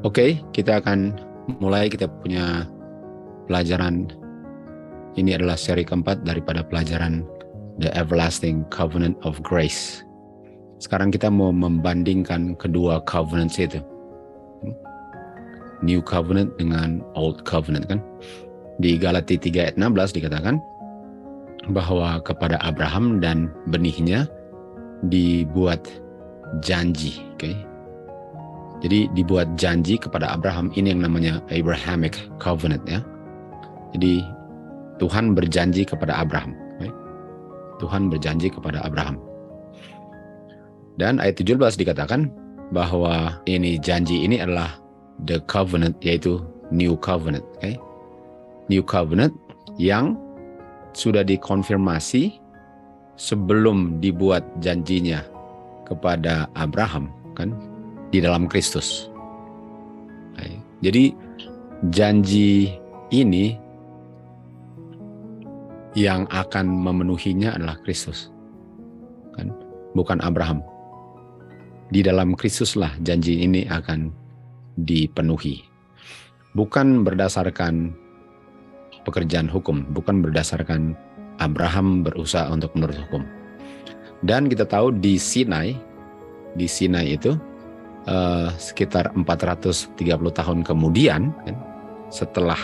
Oke, kita akan mulai kita punya pelajaran. Ini adalah seri keempat daripada pelajaran The Everlasting Covenant of Grace. Sekarang kita mau membandingkan kedua covenant itu. New Covenant dengan Old Covenant kan. Di Galati 3 ayat 16 dikatakan bahwa kepada Abraham dan benihnya dibuat janji. Okay? Jadi dibuat janji kepada Abraham, ini yang namanya Abrahamic Covenant ya. Jadi Tuhan berjanji kepada Abraham. Okay? Tuhan berjanji kepada Abraham. Dan ayat 17 dikatakan bahwa ini janji ini adalah the covenant, yaitu New Covenant. Okay? New Covenant yang sudah dikonfirmasi sebelum dibuat janjinya kepada Abraham kan, di dalam Kristus. Okay? Jadi janji ini yang akan memenuhinya adalah Kristus, kan? Bukan Abraham. Di dalam Kristuslah janji ini akan dipenuhi. Bukan berdasarkan pekerjaan hukum, bukan berdasarkan Abraham berusaha untuk menurut hukum. Dan kita tahu di Sinai itu sekitar 430 tahun kemudian, kan, setelah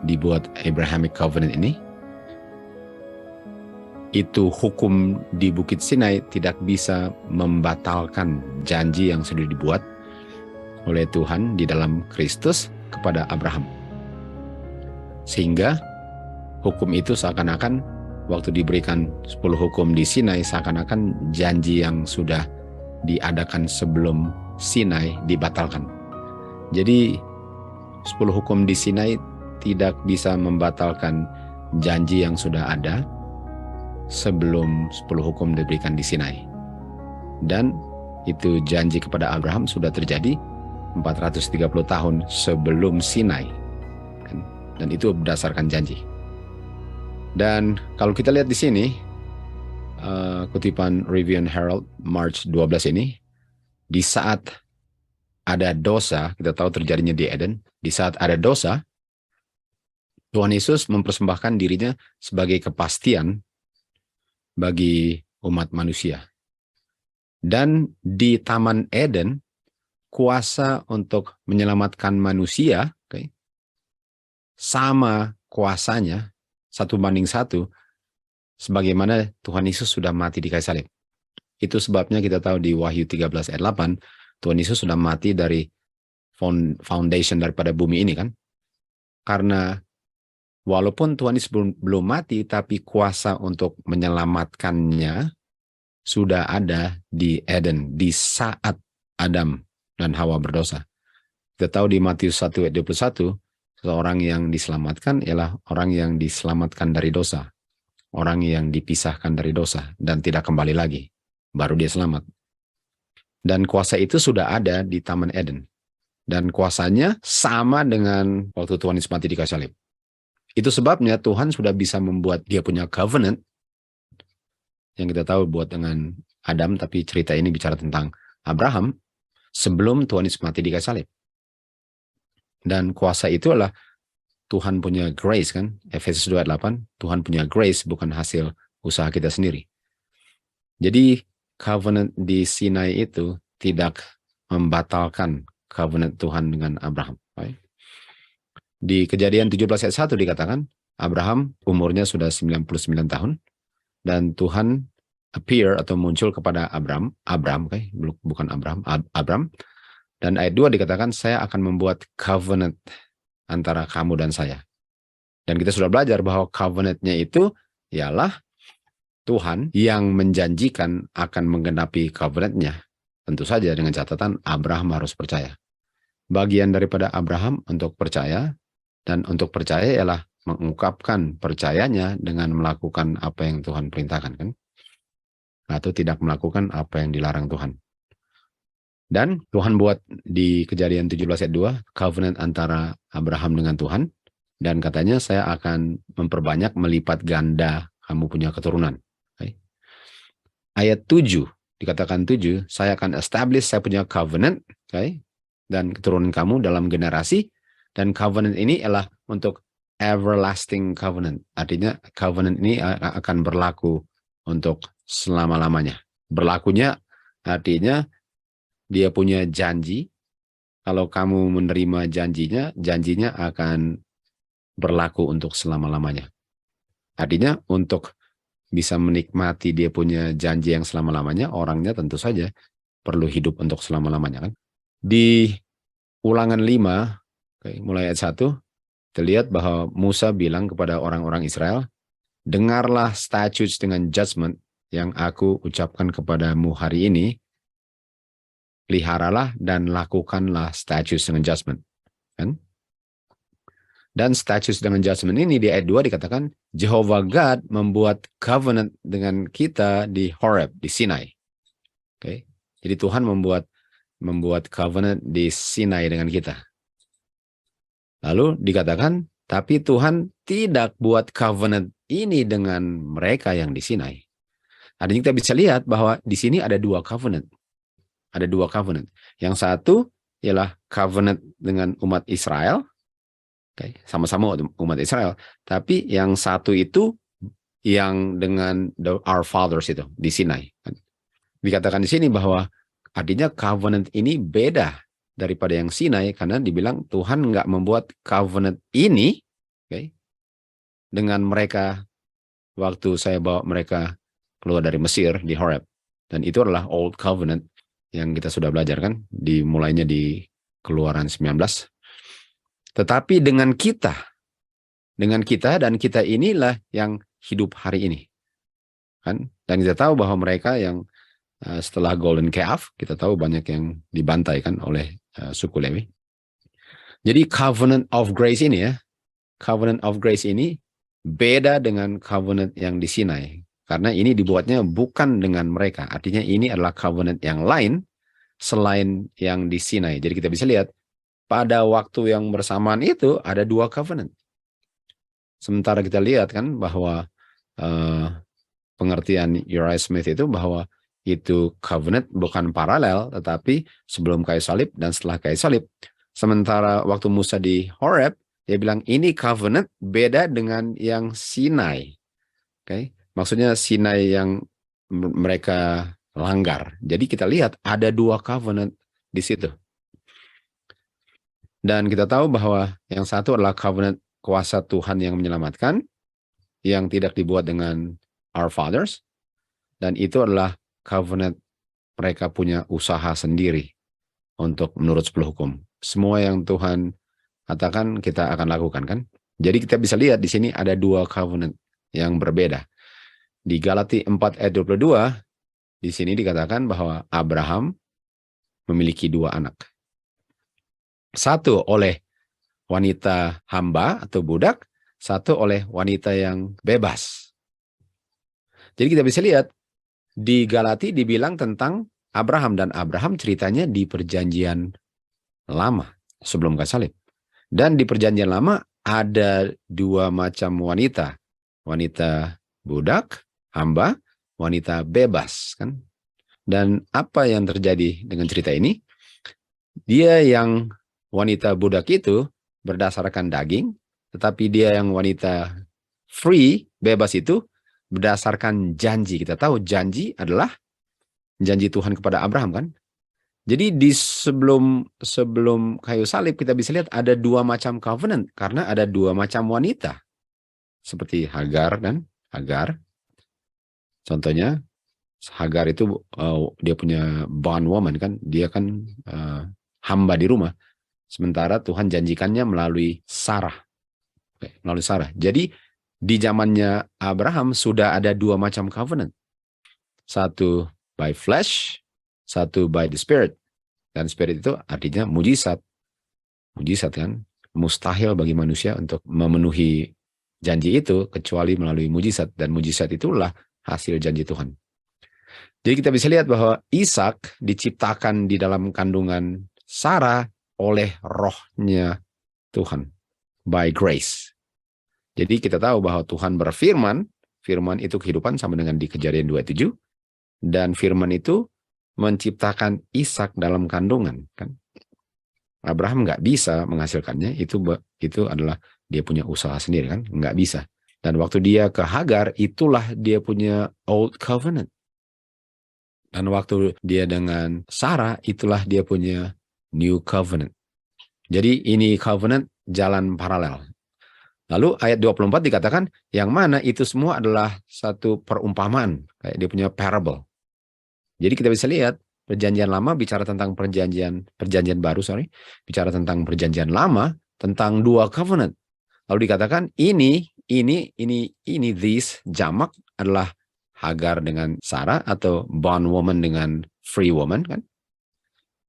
dibuat Abrahamic Covenant ini, itu hukum di Bukit Sinai tidak bisa membatalkan janji yang sudah dibuat oleh Tuhan di dalam Kristus kepada Abraham. Sehingga hukum itu seakan-akan waktu diberikan 10 hukum di Sinai, seakan-akan janji yang sudah diadakan sebelum Sinai dibatalkan. Jadi 10 hukum di Sinai tidak bisa membatalkan janji yang sudah ada sebelum 10 hukum diberikan di Sinai. Dan itu janji kepada Abraham sudah terjadi 430 tahun sebelum Sinai. Dan itu berdasarkan janji. Dan kalau kita lihat di sini, kutipan Review and Herald March 12 ini, di saat ada dosa, kita tahu terjadinya di Eden, di saat ada dosa, Tuhan Yesus mempersembahkan dirinya sebagai kepastian bagi umat manusia. Dan di Taman Eden, kuasa untuk menyelamatkan manusia, okay, sama kuasanya 1:1, sebagaimana Tuhan Yesus sudah mati di kayu salib. Itu sebabnya kita tahu di Wahyu 13 ayat 8, Tuhan Yesus sudah mati dari foundation daripada bumi ini kan. Karena walaupun Tuhan Yesus belum mati, tapi kuasa untuk menyelamatkannya sudah ada di Eden, di saat Adam dan Hawa berdosa. Kita tahu di Matius 1 ayat 21, seorang yang diselamatkan ialah orang yang diselamatkan dari dosa. Orang yang dipisahkan dari dosa dan tidak kembali lagi. Baru dia selamat. Dan kuasa itu sudah ada di Taman Eden. Dan kuasanya sama dengan waktu Tuhan Yesus mati di kayu salib. Itu sebabnya Tuhan sudah bisa membuat dia punya covenant yang kita tahu buat dengan Adam, tapi cerita ini bicara tentang Abraham sebelum Tuhan Yesus mati di kayu salib. Dan kuasa itu adalah Tuhan punya grace kan, Efesus 2 ayat 8, Tuhan punya grace bukan hasil usaha kita sendiri. Jadi covenant di Sinai itu tidak membatalkan covenant Tuhan dengan Abraham. Right? Di Kejadian 17 ayat 1 dikatakan, Abraham umurnya sudah 99 tahun, dan Tuhan appear atau muncul kepada Abram, okay? Bukan Abram. Dan ayat 2 dikatakan, saya akan membuat covenant antara kamu dan saya. Dan kita sudah belajar bahwa covenantnya itu ialah Tuhan yang menjanjikan akan menggenapi covenantnya. Tentu saja dengan catatan Abraham harus percaya. Bagian daripada Abraham untuk percaya, dan untuk percaya ialah mengungkapkan percayanya dengan melakukan apa yang Tuhan perintahkan kan? Atau tidak melakukan apa yang dilarang Tuhan. Dan Tuhan buat di Kejadian 17 ayat 2 covenant antara Abraham dengan Tuhan, dan katanya saya akan memperbanyak, melipat ganda kamu punya keturunan. Okay. Ayat 7 dikatakan 7, saya akan establish saya punya covenant Okay? Dan keturunan kamu dalam generasi. Dan covenant ini adalah untuk everlasting covenant. Artinya covenant ini akan berlaku untuk selama-lamanya. Berlakunya artinya dia punya janji. Kalau kamu menerima janjinya, janjinya akan berlaku untuk selama-lamanya. Artinya untuk bisa menikmati dia punya janji yang selama-lamanya, orangnya tentu saja perlu hidup untuk selama-lamanya, kan? Di Ulangan 5, mulai ayat 1, terlihat bahwa Musa bilang kepada orang-orang Israel, dengarlah statutes dengan judgment yang aku ucapkan kepadamu hari ini, peliharalah dan lakukanlah statutes dengan judgment. Kan? Dan statutes dengan judgment ini di ayat 2 dikatakan, Jehovah God membuat covenant dengan kita di Horeb, di Sinai. Okay? Jadi Tuhan membuat covenant di Sinai dengan kita. Lalu dikatakan, tapi Tuhan tidak buat covenant ini dengan mereka yang di Sinai. Artinya kita bisa lihat bahwa di sini ada dua covenant. Ada dua covenant. Yang satu ialah covenant dengan umat Israel. Sama-sama umat Israel. Tapi yang satu itu yang dengan our fathers itu di Sinai. Dikatakan di sini bahwa artinya covenant ini beda daripada yang Sinai, karena dibilang Tuhan nggak membuat covenant ini dengan mereka waktu saya bawa mereka keluar dari Mesir di Horeb. Dan itu adalah old covenant yang kita sudah belajar, kan, dimulainya di Keluaran 19. Tetapi dengan kita dan kita inilah yang hidup hari ini, kan? Dan kita tahu bahwa mereka yang setelah Golden Calf, kita tahu banyak yang dibantai, kan, oleh suku Lewi. Jadi covenant of grace ini covenant of grace ini beda dengan covenant yang di Sinai, karena ini dibuatnya bukan dengan mereka. Artinya ini adalah covenant yang lain selain yang di Sinai. Jadi kita bisa lihat pada waktu yang bersamaan itu ada dua covenant. Sementara kita lihat, kan, bahwa pengertian Uriah Smith itu bahwa itu covenant bukan paralel, tetapi sebelum kayu salib dan setelah kayu salib. Sementara waktu Musa di Horeb, dia bilang ini covenant beda dengan yang Sinai. Maksudnya Sinai yang mereka langgar. Jadi kita lihat ada dua covenant di situ. Dan kita tahu bahwa yang satu adalah covenant kuasa Tuhan yang menyelamatkan, yang tidak dibuat dengan our fathers. Dan itu adalah covenant mereka punya usaha sendiri untuk menurut 10 hukum. Semua yang Tuhan katakan kita akan lakukan, kan? Jadi kita bisa lihat di sini ada dua covenant yang berbeda. Di Galati 4 ayat 22, di sini dikatakan bahwa Abraham memiliki dua anak. Satu oleh wanita hamba atau budak, satu oleh wanita yang bebas. Jadi kita bisa lihat di Galati dibilang tentang Abraham, dan Abraham ceritanya di perjanjian lama sebelum kayu salib. Dan di perjanjian lama ada dua macam wanita. Wanita budak, hamba, wanita bebas, kan? Dan apa yang terjadi dengan cerita ini? Dia yang wanita budak itu berdasarkan daging, tetapi dia yang wanita free, bebas itu berdasarkan janji. Kita tahu janji adalah janji Tuhan kepada Abraham, kan? Jadi di sebelum kayu salib kita bisa lihat ada dua macam covenant, karena ada dua macam wanita. Seperti Hagar dan Hagar. Contohnya Hagar itu dia punya bondwoman, kan? Dia kan hamba di rumah. Sementara Tuhan janjikannya melalui Sarah. Melalui Sarah. Jadi di zamannya Abraham sudah ada dua macam covenant. Satu by flesh, satu by the spirit. Dan spirit itu artinya mujizat. Mujizat, kan? Mustahil bagi manusia untuk memenuhi janji itu kecuali melalui mujizat. Dan mujizat itulah hasil janji Tuhan. Jadi kita bisa lihat bahwa Ishak diciptakan di dalam kandungan Sarah oleh rohnya Tuhan. By grace. Jadi kita tahu bahwa Tuhan berfirman, firman itu kehidupan sama dengan di Kejadian 27, dan firman itu menciptakan Ishak dalam kandungan, kan? Abraham nggak bisa menghasilkannya, itu adalah dia punya usaha sendiri kan, nggak bisa. Dan waktu dia ke Hagar, itulah dia punya Old Covenant. Dan waktu dia dengan Sarah, itulah dia punya New Covenant. Jadi ini covenant jalan paralel. Lalu ayat 24 dikatakan, yang mana itu semua adalah satu perumpamaan. Kayak dia punya parable. Jadi kita bisa lihat, perjanjian lama bicara tentang perjanjian baru, bicara tentang perjanjian lama, tentang dua covenant. Lalu dikatakan, ini, this, jamak adalah Hagar dengan Sarah, atau bondwoman dengan free woman, kan?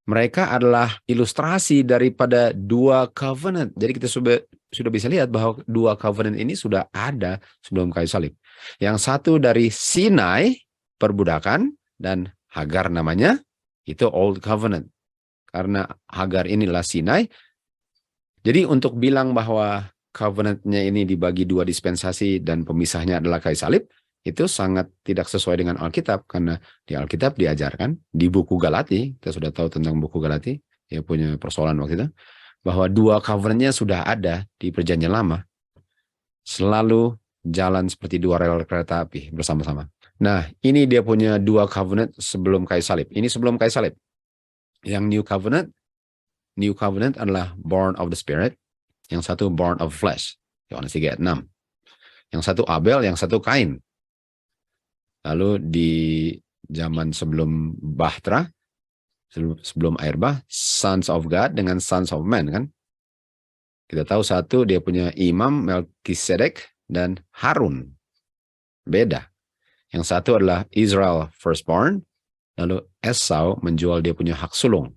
Mereka adalah ilustrasi daripada dua covenant. Jadi kita sudah bisa lihat bahwa dua covenant ini sudah ada sebelum kayu salib. Yang satu dari Sinai, perbudakan, dan Hagar namanya, itu Old Covenant. Karena Hagar inilah Sinai. Jadi untuk bilang bahwa covenantnya ini dibagi dua dispensasi dan pemisahnya adalah kayu salib, itu sangat tidak sesuai dengan Alkitab, karena di Alkitab diajarkan, di buku Galati, kita sudah tahu tentang buku Galati, dia punya persoalan waktu itu, bahwa dua covenantnya sudah ada di perjanjian lama, selalu jalan seperti dua rel kereta api bersama-sama. Nah, ini dia punya dua covenant sebelum kayu salib. Ini sebelum kayu salib. Yang New Covenant adalah born of the Spirit, yang satu born of flesh, Yohanes 3:6. Yang satu Abel, yang satu Kain. Lalu di zaman sebelum Bahtera, sebelum air bah, sons of God dengan sons of man, kan? Kita tahu satu dia punya imam Melkisedek dan Harun. Beda. Yang satu adalah Israel firstborn, lalu Esau menjual dia punya hak sulung.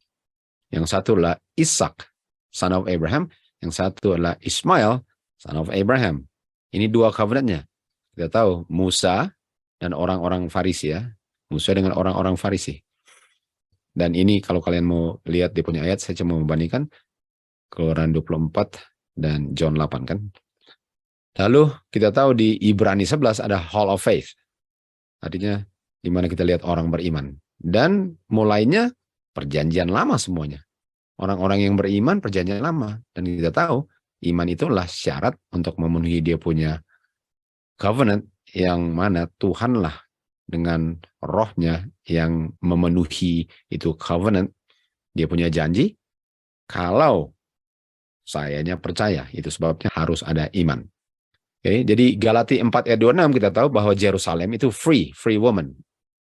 Yang satu adalah Ishak, son of Abraham. Yang satu adalah Ismail, son of Abraham. Ini dua covenantnya. Kita tahu Musa dan orang-orang Farisi, ya. Musa dengan orang-orang Farisi. Dan ini kalau kalian mau lihat dia punya ayat, saya cuma membandingkan Keluaran 24 dan John 8, kan. Lalu kita tahu di Ibrani 11 ada Hall of Faith. Artinya di mana kita lihat orang beriman. Dan mulainya perjanjian lama semuanya. Orang-orang yang beriman perjanjian lama. Dan kita tahu iman itulah syarat untuk memenuhi dia punya covenant, yang mana Tuhanlah dengan rohnya yang memenuhi itu covenant. Dia punya janji, kalau sayanya percaya, itu sebabnya harus ada iman. Oke, jadi Galati 4 ayat 26 kita tahu bahwa Yerusalem itu free woman.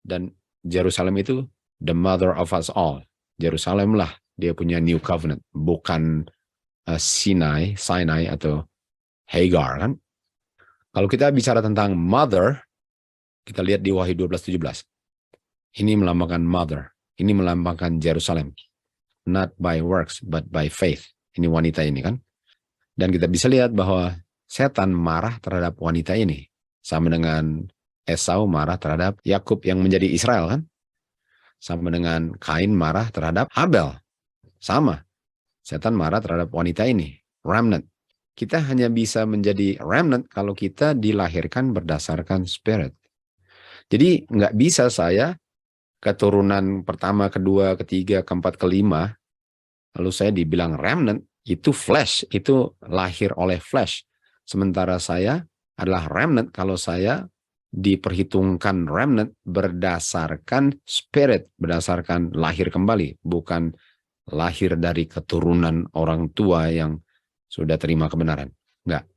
Dan Yerusalem itu the mother of us all. Yerusalem lah dia punya new covenant, bukan Sinai atau Hagar, kan. Kalau kita bicara tentang mother, kita lihat di Wahyu 12:17. Ini melambangkan mother. Ini melambangkan Yerusalem. Not by works, but by faith. Ini wanita ini, kan. Dan kita bisa lihat bahwa setan marah terhadap wanita ini. Sama dengan Esau marah terhadap Yakub yang menjadi Israel, kan. Sama dengan Kain marah terhadap Abel. Sama. Setan marah terhadap wanita ini. Remnant. Kita hanya bisa menjadi remnant kalau kita dilahirkan berdasarkan spirit. Jadi nggak bisa saya keturunan pertama, kedua, ketiga, keempat, kelima, lalu saya dibilang remnant, itu flesh, itu lahir oleh flesh. Sementara saya adalah remnant kalau saya diperhitungkan remnant berdasarkan spirit, berdasarkan lahir kembali, bukan lahir dari keturunan orang tua yang sudah terima kebenaran. Nggak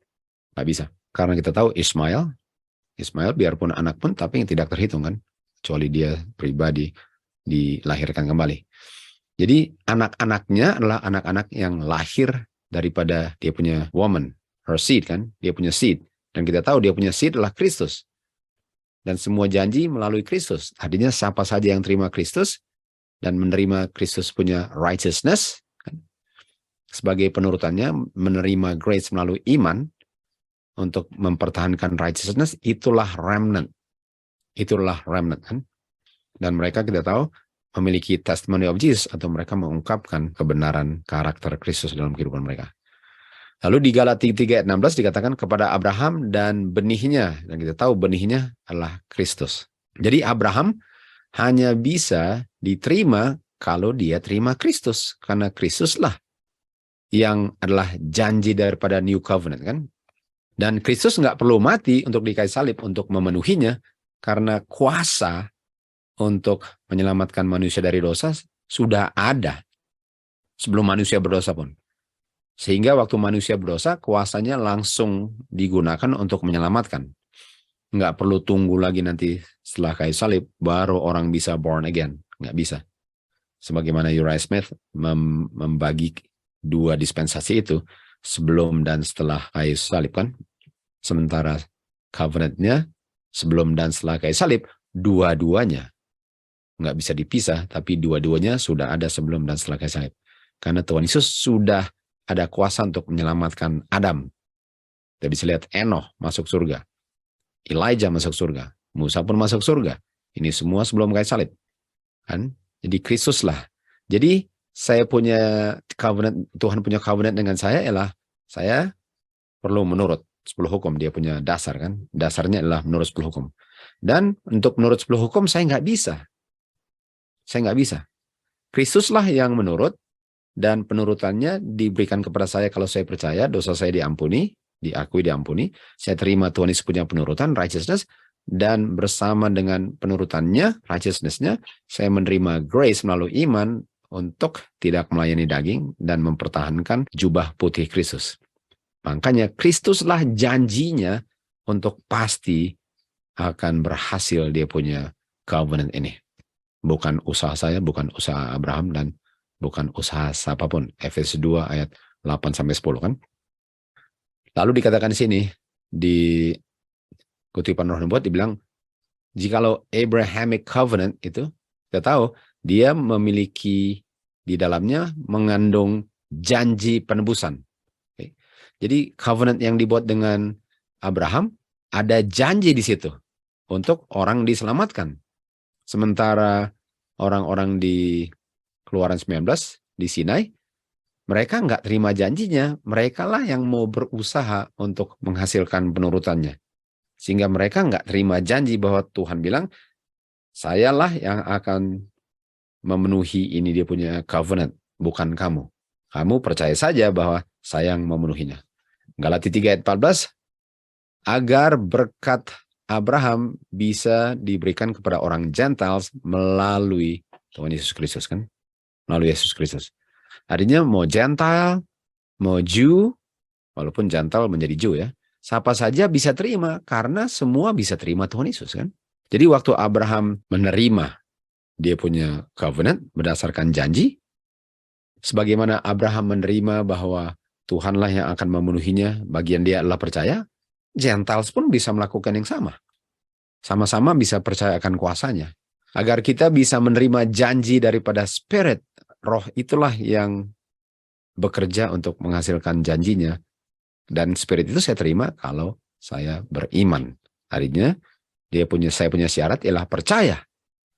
bisa. Karena kita tahu Ismail biarpun anak pun, tapi yang tidak terhitung, kan. Kecuali dia pribadi dilahirkan kembali. Jadi anak-anaknya adalah anak-anak yang lahir daripada dia punya woman, her seed, kan. Dia punya seed. Dan kita tahu dia punya seed adalah Kristus. Dan semua janji melalui Kristus. Artinya siapa saja yang terima Kristus dan menerima Kristus punya righteousness, kan, sebagai penurutannya, menerima grace melalui iman untuk mempertahankan righteousness, itulah remnant. Itulah remnant, kan. Dan mereka kita tahu memiliki testimony of Jesus, atau mereka mengungkapkan kebenaran karakter Kristus dalam kehidupan mereka. Lalu di Galati 3 ayat 16 dikatakan kepada Abraham dan benihnya. Dan kita tahu benihnya adalah Kristus. Jadi Abraham hanya bisa diterima kalau dia terima Kristus. Karena Kristuslah yang adalah janji daripada New Covenant kan. Dan Kristus nggak perlu mati untuk di kayu salib untuk memenuhinya, karena kuasa untuk menyelamatkan manusia dari dosa sudah ada sebelum manusia berdosa pun. Sehingga waktu manusia berdosa, kuasanya langsung digunakan untuk menyelamatkan. Nggak perlu tunggu lagi nanti setelah kayu salib, baru orang bisa born again. Nggak bisa. Sebagaimana Uriah Smith membagi dua dispensasi itu, sebelum dan setelah kayu salib kan. Sementara covenantnya sebelum dan setelah kayu salib, dua-duanya nggak bisa dipisah, tapi dua-duanya sudah ada sebelum dan setelah kayu salib. Karena Tuhan Yesus sudah ada kuasa untuk menyelamatkan Adam. Kita bisa lihat Enoh masuk surga, Elijah masuk surga, Musa pun masuk surga. Ini semua sebelum kayu salib. Kan? Jadi Kristus lah. Jadi saya punya covenant, Tuhan punya covenant dengan saya ialah saya perlu menurut 10 hukum. Dia punya dasar kan. Dasarnya adalah menurut 10 hukum. Dan untuk menurut 10 hukum saya nggak bisa. Saya nggak bisa. Kristuslah yang menurut, dan penurutannya diberikan kepada saya kalau saya percaya, dosa saya diampuni, diakui diampuni, saya terima Tuhan Yesus punya penurutan, righteousness, dan bersama dengan penurutannya, righteousness-nya, saya menerima grace melalui iman untuk tidak melayani daging dan mempertahankan jubah putih Kristus. Makanya Kristuslah janjinya untuk pasti akan berhasil dia punya covenant ini. Bukan usaha saya, bukan usaha Abraham, dan bukan usaha siapapun. Efesus 2 ayat 8-10 kan. Lalu dikatakan di sini, di kutipan Roh Nubuat dibilang, jikalau Abrahamic covenant itu, kita tahu, dia memiliki di dalamnya mengandung janji penebusan. Oke. Jadi covenant yang dibuat dengan Abraham, ada janji di situ untuk orang diselamatkan. Sementara orang-orang di Keluaran 19 di Sinai, mereka nggak terima janjinya. Mereka lah yang mau berusaha untuk menghasilkan penurutannya. Sehingga mereka nggak terima janji bahwa Tuhan bilang, sayalah yang akan memenuhi ini, dia punya covenant, bukan kamu. Kamu percaya saja bahwa saya yang memenuhinya. Galatia 3 ayat 14, agar berkat Abraham bisa diberikan kepada orang Gentiles melalui Tuhan Yesus Kristus kan? Melalui Yesus Kristus. Artinya mau Gentile, mau Jew, walaupun Gentile menjadi Jew ya, siapa saja bisa terima karena semua bisa terima Tuhan Yesus kan. Jadi waktu Abraham menerima dia punya covenant berdasarkan janji, sebagaimana Abraham menerima bahwa Tuhanlah yang akan memenuhinya, bagian dia adalah percaya, Gentiles pun bisa melakukan yang sama. Sama-sama bisa percaya akan kuasanya. Agar kita bisa menerima janji daripada Spirit, Roh itulah yang bekerja untuk menghasilkan janjinya. Dan Spirit itu saya terima kalau saya beriman. Artinya saya punya syarat ialah percaya,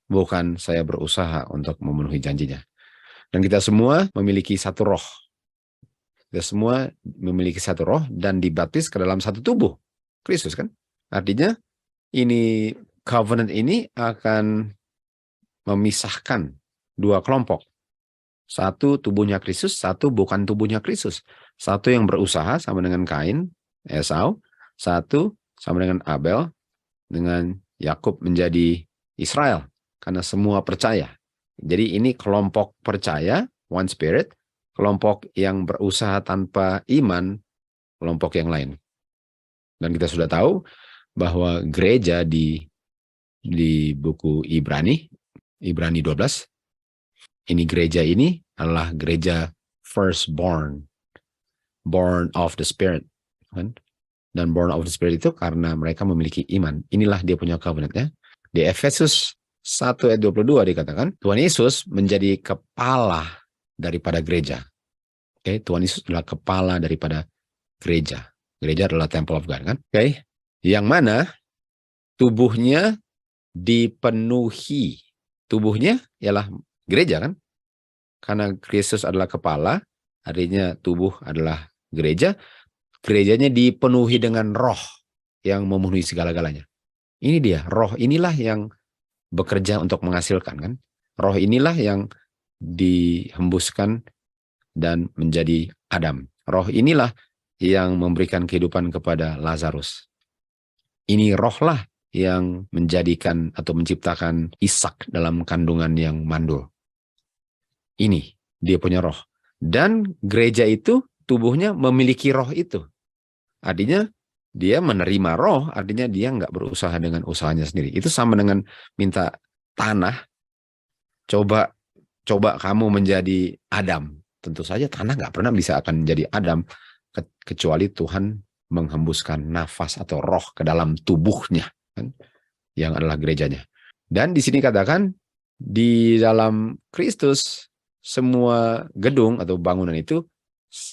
bukan saya berusaha untuk memenuhi janjinya. Dan kita semua memiliki satu roh. Kita semua memiliki satu roh dan dibaptis ke dalam satu tubuh, Kristus kan. Artinya ini covenant ini akan memisahkan dua kelompok. Satu tubuhnya Kristus, satu bukan tubuhnya Kristus. Satu yang berusaha sama dengan Kain, Esau. Satu sama dengan Abel, dengan Yakub menjadi Israel. Karena semua percaya. Jadi ini kelompok percaya, one spirit. Kelompok yang berusaha tanpa iman, kelompok yang lain. Dan kita sudah tahu bahwa gereja di buku Ibrani 12, ini gereja ini adalah gereja firstborn, born of the Spirit. Kan? Dan born of the Spirit itu karena mereka memiliki iman. Inilah dia punya covenant-nya. Di Efesus 1 ayat 22 dikatakan, Tuhan Yesus menjadi kepala daripada gereja. Oke, Tuhan Yesus adalah kepala daripada gereja. Gereja adalah temple of God, kan? Oke, yang mana tubuhnya dipenuhi. Tubuhnya ialah gereja kan? Karena Kristus adalah kepala, artinya tubuh adalah gereja. Gerejanya dipenuhi dengan roh yang memenuhi segala-galanya. Ini dia, roh inilah yang bekerja untuk menghasilkan kan? Roh inilah yang dihembuskan dan menjadi Adam. Roh inilah yang memberikan kehidupan kepada Lazarus. Ini rohlah yang menjadikan atau menciptakan Ishak dalam kandungan yang mandul. Ini dia punya roh. Dan gereja itu tubuhnya memiliki roh itu. Artinya dia menerima roh, artinya dia nggak berusaha dengan usahanya sendiri. Itu sama dengan minta tanah, coba kamu menjadi Adam. Tentu saja tanah nggak pernah bisa akan menjadi Adam, kecuali Tuhan menghembuskan nafas atau roh ke dalam tubuhnya, kan? Yang adalah gerejanya. Dan di sini katakan, di dalam Kristus, semua gedung atau bangunan itu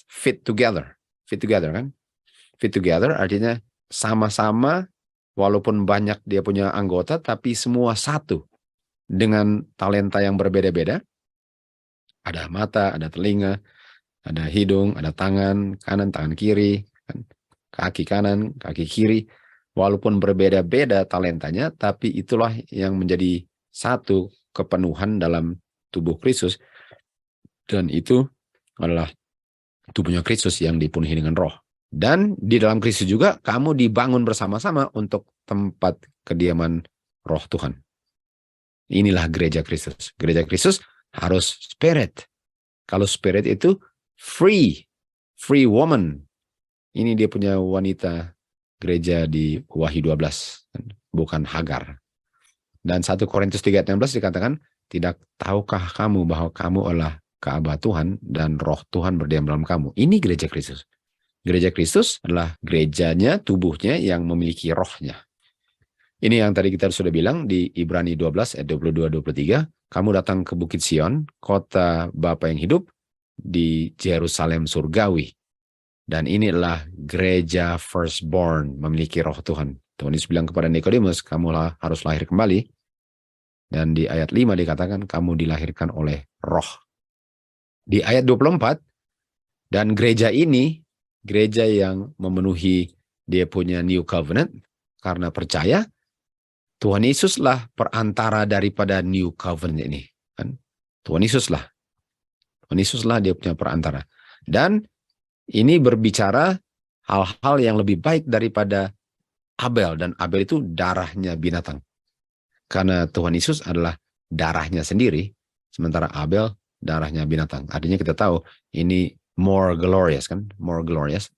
fit together. Fit together, kan? Fit together artinya sama-sama, walaupun banyak dia punya anggota, tapi semua satu. Dengan talenta yang berbeda-beda. Ada mata, ada telinga, ada hidung, ada tangan kanan, tangan kiri, kaki kanan, kaki kiri. Walaupun berbeda-beda talentanya, tapi itulah yang menjadi satu kepenuhan dalam tubuh Kristus. Dan itu adalah tubuhnya Kristus yang dipenuhi dengan roh. Dan di dalam Kristus juga kamu dibangun bersama-sama untuk tempat kediaman roh Tuhan. Inilah gereja Kristus. Gereja Kristus harus spirit. Kalau spirit itu free woman. Ini dia punya wanita gereja di Wahyu 12, bukan Hagar. Dan 1 Korintus 3:16 dikatakan, tidak tahukah kamu bahwa kamu adalah Ka'bah Tuhan dan roh Tuhan berdiam dalam kamu. Ini gereja Kristus. Gereja Kristus adalah gerejanya, tubuhnya yang memiliki rohnya. Ini yang tadi kita sudah bilang di Ibrani 12 ayat 22-23. Kamu datang ke Bukit Sion, kota Bapa yang hidup, di Yerusalem surgawi. Dan ini adalah gereja firstborn, memiliki roh Tuhan. Tuhan Yesus bilang kepada Nikodemus, kamu harus lahir kembali. Dan di ayat 5 dikatakan, kamu dilahirkan oleh roh. Di ayat 24, dan gereja ini, gereja yang memenuhi dia punya new covenant, karena percaya, Tuhan Yesuslah perantara daripada new covenant ini. Kan? Tuhan Yesuslah dia punya perantara. Dan ini berbicara hal-hal yang lebih baik daripada Abel. Dan Abel itu darahnya binatang. Karena Tuhan Yesus adalah darahnya sendiri, sementara Abel darahnya binatang. Artinya kita tahu ini more glorious, kan? More glorious.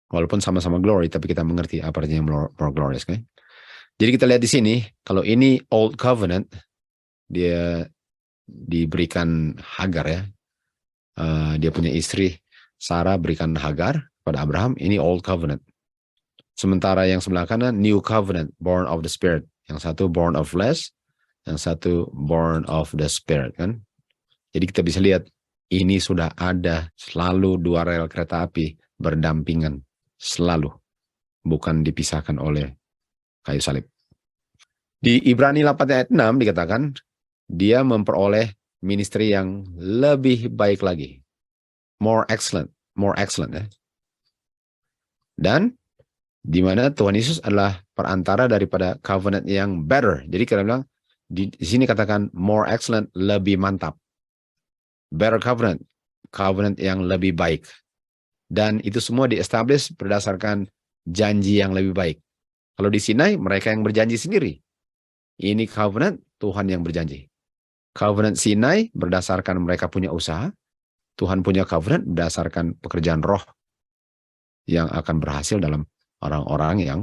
Walaupun sama-sama glory, tapi kita mengerti apa artinya more glorious, kan? Jadi kita lihat di sini, kalau ini Old Covenant, dia diberikan Hagar ya. Dia punya istri, Sarah berikan Hagar pada Abraham, ini Old Covenant. Sementara yang sebelah kanan, New Covenant, born of the Spirit. Yang satu born of flesh, yang satu born of the Spirit, kan? Jadi kita bisa lihat, ini sudah ada selalu dua rel kereta api berdampingan, selalu. Bukan dipisahkan oleh kayu salib. Di Ibrani 8 ayat 6 dikatakan, dia memperoleh ministry yang lebih baik lagi. More excellent ya. Dan di mana Tuhan Yesus adalah perantara daripada covenant yang better. Jadi kita bilang, di sini katakan more excellent, lebih mantap. Better covenant yang lebih baik. Dan itu semua di-establish berdasarkan janji yang lebih baik. Kalau di Sinai, mereka yang berjanji sendiri. Ini covenant, Tuhan yang berjanji. Covenant Sinai berdasarkan mereka punya usaha. Tuhan punya covenant berdasarkan pekerjaan roh yang akan berhasil dalam orang-orang yang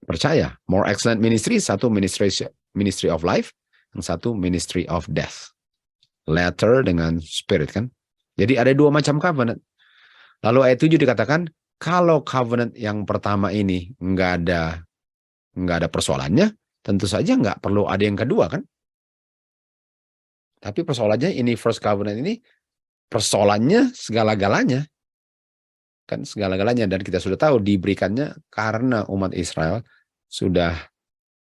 percaya. More excellent ministry, satu ministry of life, yang satu ministry of death. Letter dengan spirit, kan? Jadi ada dua macam covenant. Lalu ayat 7 dikatakan, kalau covenant yang pertama ini nggak ada persoalannya, tentu saja nggak perlu ada yang kedua, kan? Tapi persoalannya ini first covenant ini, persoalannya segala-galanya. Kan segala-galanya. Dan kita sudah tahu diberikannya karena umat Israel sudah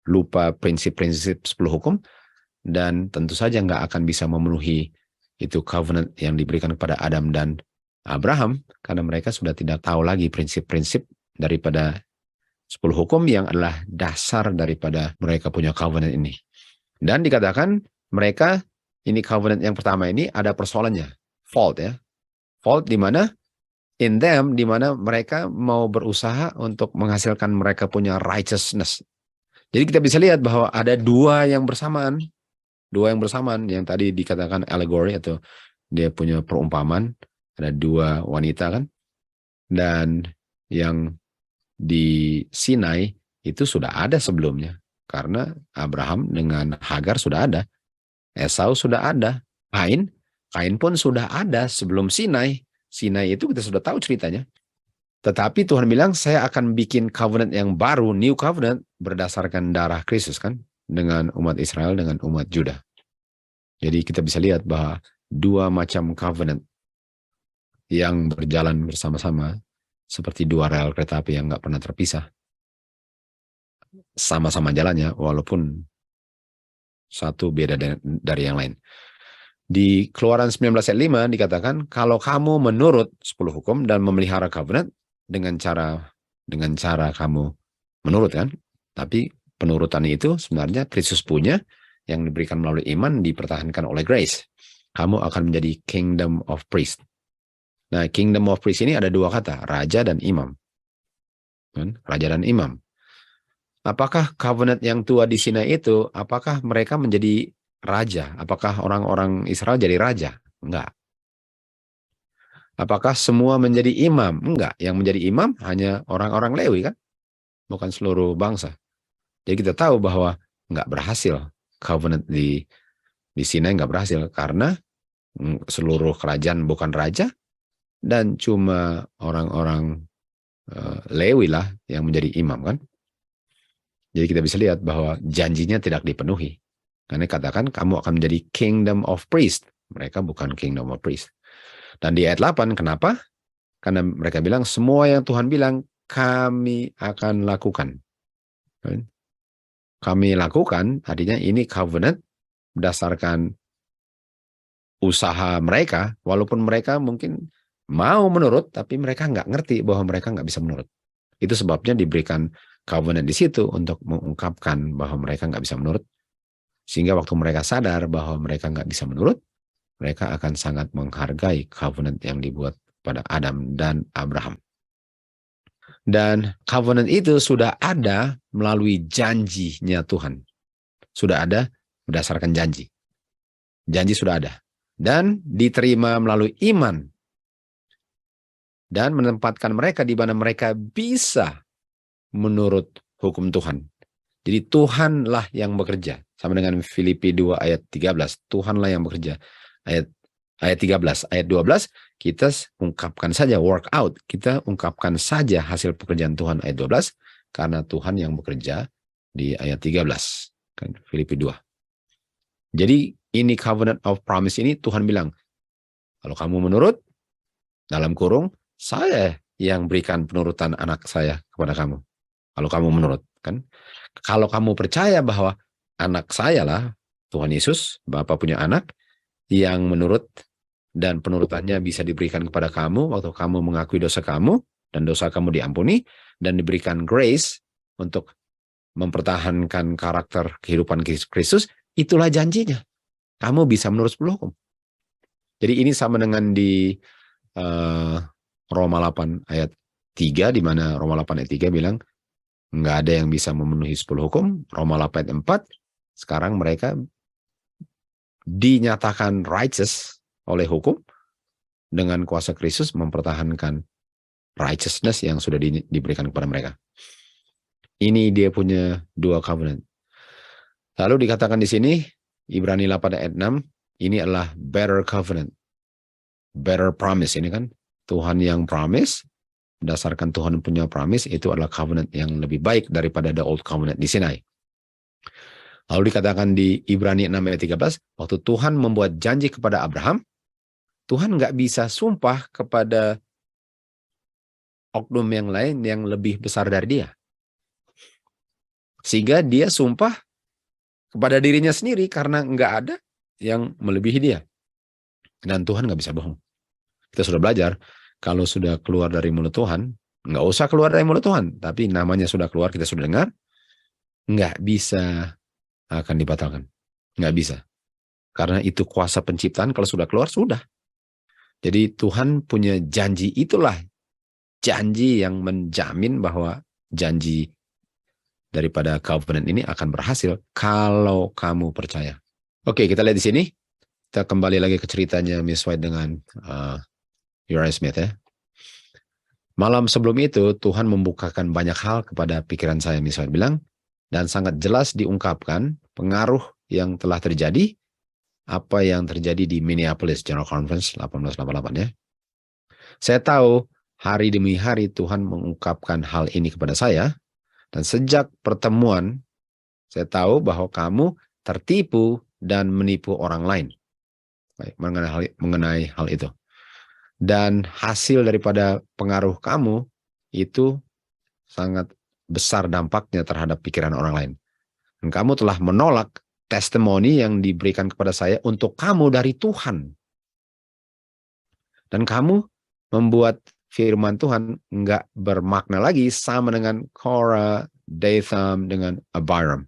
lupa prinsip-prinsip 10 hukum. Dan tentu saja nggak akan bisa memenuhi itu covenant yang diberikan kepada Adam dan Abraham. Karena mereka sudah tidak tahu lagi prinsip-prinsip daripada 10 hukum yang adalah dasar daripada mereka punya covenant ini. Dan dikatakan mereka, ini covenant yang pertama ini ada persoalannya. Fault ya. Fault di mana? In them, di mana mereka mau berusaha untuk menghasilkan mereka punya righteousness. Jadi kita bisa lihat bahwa ada dua yang bersamaan yang tadi dikatakan allegory atau dia punya perumpamaan, ada dua wanita kan, dan yang di Sinai itu sudah ada sebelumnya, karena Abraham dengan Hagar sudah ada, Esau sudah ada, Kain pun sudah ada sebelum Sinai. Sinai itu kita sudah tahu ceritanya. Tetapi Tuhan bilang, saya akan bikin covenant yang baru, new covenant, berdasarkan darah Kristus kan, dengan umat Israel, dengan umat Juda. Jadi kita bisa lihat bahwa dua macam covenant yang berjalan bersama-sama, seperti dua rel kereta api yang nggak pernah terpisah. Sama-sama jalannya, walaupun satu beda dari yang lain. Di Keluaran 19 ayat 5 dikatakan, kalau kamu menurut 10 hukum dan memelihara covenant, dengan cara kamu menurut kan, tapi penurutan itu sebenarnya Kristus punya, yang diberikan melalui iman, dipertahankan oleh grace. Kamu akan menjadi kingdom of priest. Nah, kingdom of priest ini ada dua kata, raja dan imam. Raja dan imam. Apakah covenant yang tua di Sinai itu, apakah mereka menjadi raja? Apakah orang-orang Israel jadi raja? Enggak. Apakah semua menjadi imam? Enggak. Yang menjadi imam hanya orang-orang Lewi kan? Bukan seluruh bangsa. Jadi kita tahu bahwa enggak berhasil. Covenant di Sinai enggak berhasil. Karena seluruh kerajaan bukan raja. Dan cuma orang-orang Lewi lah yang menjadi imam kan? Jadi kita bisa lihat bahwa janjinya tidak dipenuhi. Karena katakan kamu akan menjadi kingdom of priest. Mereka bukan kingdom of priest. Dan di ayat 8, kenapa? Karena mereka bilang, semua yang Tuhan bilang, kami akan lakukan. Kami lakukan, artinya ini covenant berdasarkan usaha mereka, walaupun mereka mungkin mau menurut, tapi mereka nggak ngerti bahwa mereka nggak bisa menurut. Itu sebabnya diberikan covenant di situ untuk mengungkapkan bahwa mereka nggak bisa menurut, sehingga waktu mereka sadar bahwa mereka nggak bisa menurut, mereka akan sangat menghargai covenant yang dibuat pada Adam dan Abraham. Dan covenant itu sudah ada melalui janjinya Tuhan. Sudah ada berdasarkan janji. Janji sudah ada. Dan diterima melalui iman. Dan menempatkan mereka di mana mereka bisa menurut hukum Tuhan. Jadi Tuhanlah yang bekerja. Sama dengan Filipi 2 ayat 13. Tuhanlah yang bekerja. Ayat 13, ayat 12, kita ungkapkan saja work out. Kita ungkapkan saja hasil pekerjaan Tuhan ayat 12, karena Tuhan yang bekerja di ayat 13. Kan, Filipi 2. Jadi ini covenant of promise ini Tuhan bilang, kalau kamu menurut, dalam kurung, saya yang berikan penurutan anak saya kepada kamu. Kalau kamu menurut, kan? Kalau kamu percaya bahwa anak saya lah, Tuhan Yesus, Bapa punya anak, yang menurut dan penurutannya bisa diberikan kepada kamu waktu kamu mengakui dosa kamu dan dosa kamu diampuni dan diberikan grace untuk mempertahankan karakter kehidupan Kristus, itulah janjinya. Kamu bisa menurut 10 hukum. Jadi ini sama dengan di Roma 8 ayat 3, di mana Roma 8 ayat 3 bilang nggak ada yang bisa memenuhi 10 hukum. Roma 8 ayat 4, sekarang mereka dinyatakan righteous oleh hukum dengan kuasa Kristus mempertahankan righteousness yang sudah diberikan kepada mereka. Ini dia punya dua covenant. Lalu dikatakan di sini Ibrani 8 ayat 6, ini adalah better covenant, better promise. Ini kan Tuhan yang promise, berdasarkan Tuhan punya promise, itu adalah covenant yang lebih baik daripada the old covenant di Sinai. Lalu dikatakan di Ibrani 6 ayat 13, waktu Tuhan membuat janji kepada Abraham, Tuhan nggak bisa sumpah kepada oknum yang lain yang lebih besar dari dia. Sehingga dia sumpah kepada dirinya sendiri karena nggak ada yang melebihi dia. Dan Tuhan nggak bisa bohong. Kita sudah belajar, kalau sudah keluar dari mulut Tuhan, nggak usah keluar dari mulut Tuhan, tapi namanya sudah keluar, kita sudah dengar, nggak bisa akan dibatalkan. Nggak bisa. Karena itu kuasa penciptaan, kalau sudah keluar, sudah. Jadi Tuhan punya janji, itulah janji yang menjamin bahwa janji daripada covenant ini akan berhasil kalau kamu percaya. Oke, kita lihat di sini. Kita kembali lagi ke ceritanya Miss White dengan Uriah Smith ya. Malam sebelum itu Tuhan membukakan banyak hal kepada pikiran saya, Miss White bilang, dan sangat jelas diungkapkan pengaruh yang telah terjadi, apa yang terjadi di Minneapolis General Conference 1888 ya. Saya tahu hari demi hari Tuhan mengungkapkan hal ini kepada saya, dan sejak pertemuan saya tahu bahwa kamu tertipu dan menipu orang lain. Baik, mengenai hal itu. Dan hasil daripada pengaruh kamu itu sangat besar dampaknya terhadap pikiran orang lain. Dan kamu telah menolak testimoni yang diberikan kepada saya untuk kamu dari Tuhan. Dan kamu membuat firman Tuhan nggak bermakna lagi sama dengan Korah, Dathan, dengan Abiram.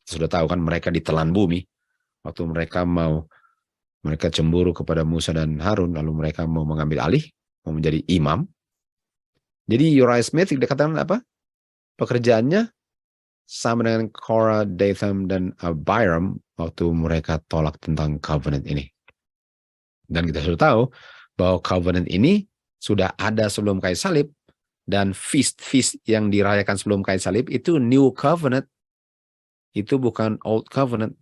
Sudah tahu kan mereka ditelan bumi waktu mereka cemburu kepada Musa dan Harun, lalu mereka mau mengambil alih, mau menjadi imam. Jadi Uriah Smith dikatakan apa? Pekerjaannya sama dengan Korah, Dathan, dan Abiram waktu mereka tolak tentang covenant ini. Dan kita sudah tahu bahwa covenant ini sudah ada sebelum kayu salib, dan feast yang dirayakan sebelum kayu salib itu new covenant, itu bukan old covenant.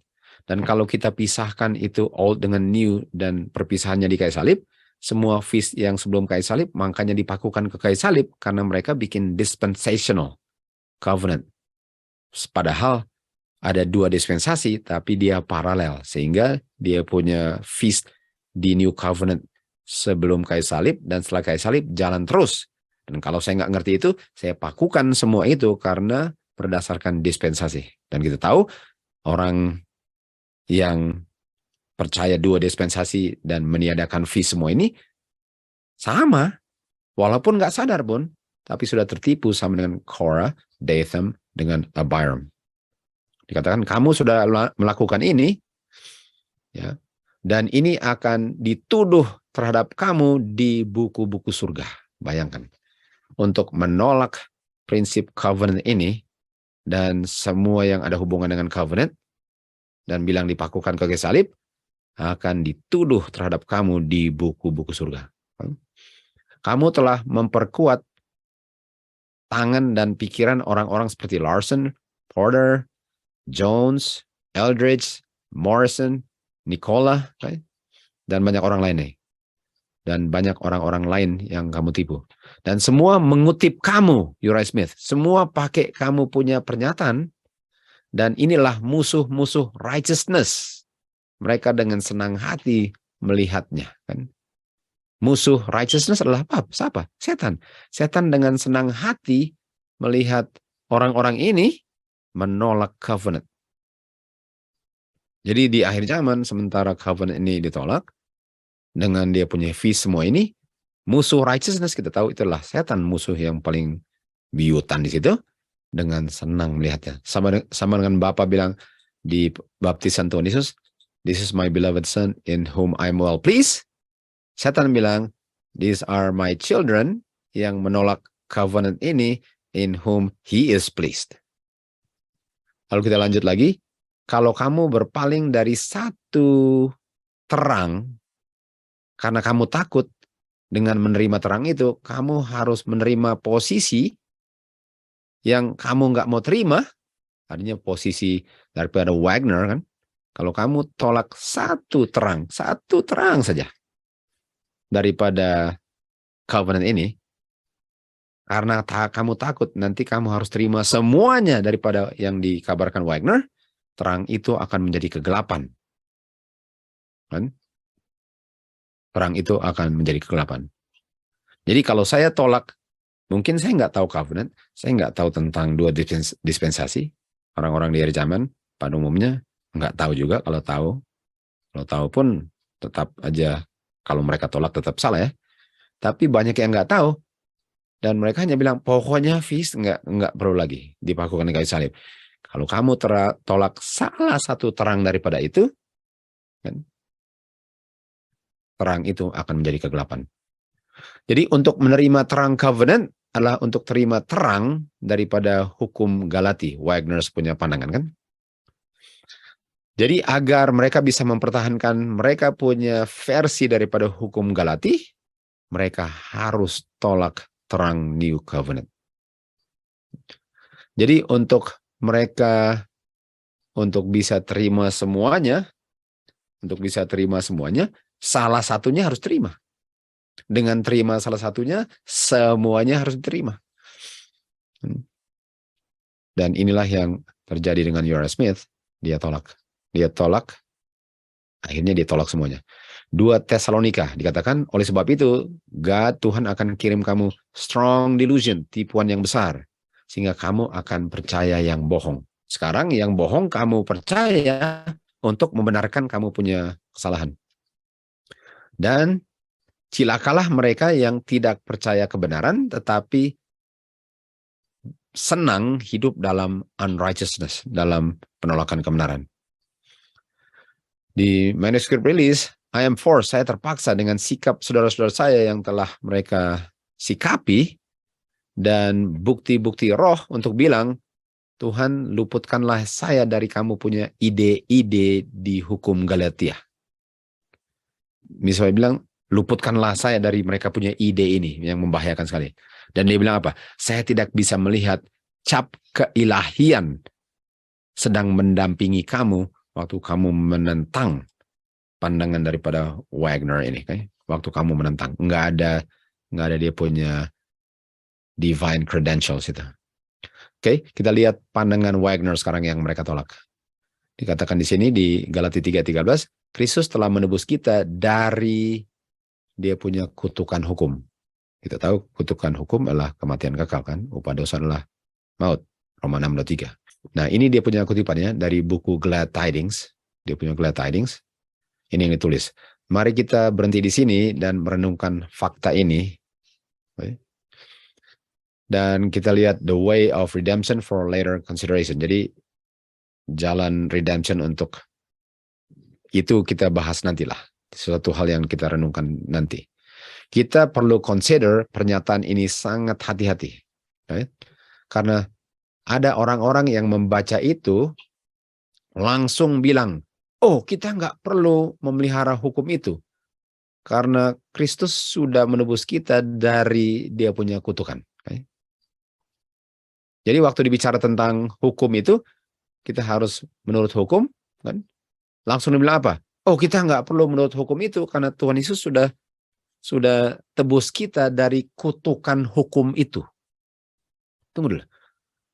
Dan kalau kita pisahkan itu old dengan new dan perpisahannya di kayu salib, semua feast yang sebelum kayu salib makanya dipakukan ke kayu salib karena mereka bikin dispensational covenant. Padahal ada dua dispensasi tapi dia paralel, sehingga dia punya feast di new covenant sebelum kayu salib dan setelah kayu salib jalan terus. Dan kalau saya nggak ngerti itu, saya pakukan semua itu karena berdasarkan dispensasi. Dan kita tahu orang yang percaya dua dispensasi dan meniadakan feast semua ini sama, walaupun nggak sadar pun, tapi sudah tertipu sama dengan Korah, Dathan, dengan Abiram. Dikatakan kamu sudah melakukan ini, ya, dan ini akan dituduh terhadap kamu di buku-buku surga. Bayangkan, untuk menolak prinsip covenant ini dan semua yang ada hubungan dengan covenant, dan bilang dipakukan ke kayu salib, akan dituduh terhadap kamu di buku-buku surga. Kamu telah memperkuat tangan dan pikiran orang-orang seperti Larson, Porter, Jones, Eldridge, Morrison, Nicola, dan banyak orang lain nih. Dan banyak orang-orang lain yang kamu tipu. Dan semua mengutip kamu, Uriah Smith. Semua pakai kamu punya pernyataan. Dan inilah musuh-musuh righteousness. Mereka dengan senang hati melihatnya. Kan? Musuh righteousness adalah apa? Siapa? Setan. Setan dengan senang hati melihat orang-orang ini menolak covenant. Jadi di akhir zaman, sementara covenant ini ditolak, dengan dia punya feast semua ini, musuh righteousness kita tahu itulah setan, musuh yang paling biyutan di situ, dengan senang melihatnya. Sama dengan Bapa bilang di baptisan Tuhan Yesus, "This is my beloved son in whom I'm well pleased." Setan bilang, "These are my children," yang menolak covenant ini, "in whom he is pleased." Lalu kita lanjut lagi, kalau kamu berpaling dari satu terang karena kamu takut dengan menerima terang itu, kamu harus menerima posisi yang kamu nggak mau terima, artinya posisi daripada Wagner kan. Kalau kamu tolak satu terang saja daripada covenant ini, karena kamu takut nanti kamu harus terima semuanya daripada yang dikabarkan Wagner, terang itu akan menjadi kegelapan. Kan? Terang itu akan menjadi kegelapan. Jadi kalau saya tolak, mungkin saya nggak tahu covenant, saya nggak tahu tentang dua dispensasi. Orang-orang di akhir zaman pada umumnya nggak tahu juga. Kalau tahu pun tetap aja, kalau mereka tolak tetap salah ya. Tapi banyak yang nggak tahu, dan mereka hanya bilang pokoknya feast nggak perlu lagi dipakukan di kayu salib. Kalau kamu tolak salah satu terang daripada itu, kan, terang itu akan menjadi kegelapan. Jadi untuk menerima terang covenant adalah untuk terima terang daripada hukum Galati. Wagner punya pandangan kan? Jadi agar mereka bisa mempertahankan mereka punya versi daripada hukum Galati, mereka harus tolak terang New Covenant. Jadi untuk mereka untuk bisa terima semuanya, salah satunya harus terima. Dengan terima salah satunya, semuanya harus diterima. Dan inilah yang terjadi dengan Uriah Smith. Dia tolak, akhirnya dia tolak semuanya. 2 Tesalonika dikatakan, oleh sebab itu, Tuhan akan kirim kamu strong delusion, tipuan yang besar, sehingga kamu akan percaya yang bohong. Sekarang yang bohong kamu percaya untuk membenarkan kamu punya kesalahan. Dan cilakalah mereka yang tidak percaya kebenaran, tetapi senang hidup dalam unrighteousness, dalam penolakan kebenaran. Di manuscript release, I am forced, saya terpaksa dengan sikap saudara-saudara saya yang telah mereka sikapi, dan bukti-bukti roh untuk bilang, Tuhan luputkanlah saya dari kamu punya ide-ide di hukum Galatia. Misalnya bilang, luputkanlah saya dari mereka punya ide ini yang membahayakan sekali. Dan dia bilang apa? Saya tidak bisa melihat cap keilahian sedang mendampingi kamu waktu kamu menentang pandangan daripada Wagner ini. Okay? Waktu kamu menentang. Nggak ada dia punya divine credentials itu. Oke, kita lihat pandangan Wagner sekarang yang mereka tolak. Dikatakan di sini di Galatia 3:13, Kristus telah menebus kita dari dia punya kutukan hukum. Kita tahu kutukan hukum adalah kematian kekal kan, upah dosa adalah maut. Roma 6:3. Nah, ini dia punya kutipannya dari buku Glad Tidings. Dia punya Glad Tidings. Ini yang ditulis. Mari kita berhenti di sini dan merenungkan fakta ini. Dan kita lihat the way of redemption for later consideration. Jadi jalan redemption untuk itu kita bahas nantilah. Suatu hal yang kita renungkan nanti. Kita perlu consider pernyataan ini sangat hati-hati. Right? Karena ada orang-orang yang membaca itu langsung bilang, oh kita nggak perlu memelihara hukum itu. Karena Kristus sudah menebus kita dari dia punya kutukan. Okay? Jadi waktu dibicara tentang hukum itu, kita harus menurut hukum. Kan? Langsung dibilang apa? Oh kita nggak perlu menurut hukum itu karena Tuhan Yesus sudah tebus kita dari kutukan hukum itu. Tunggu dulu.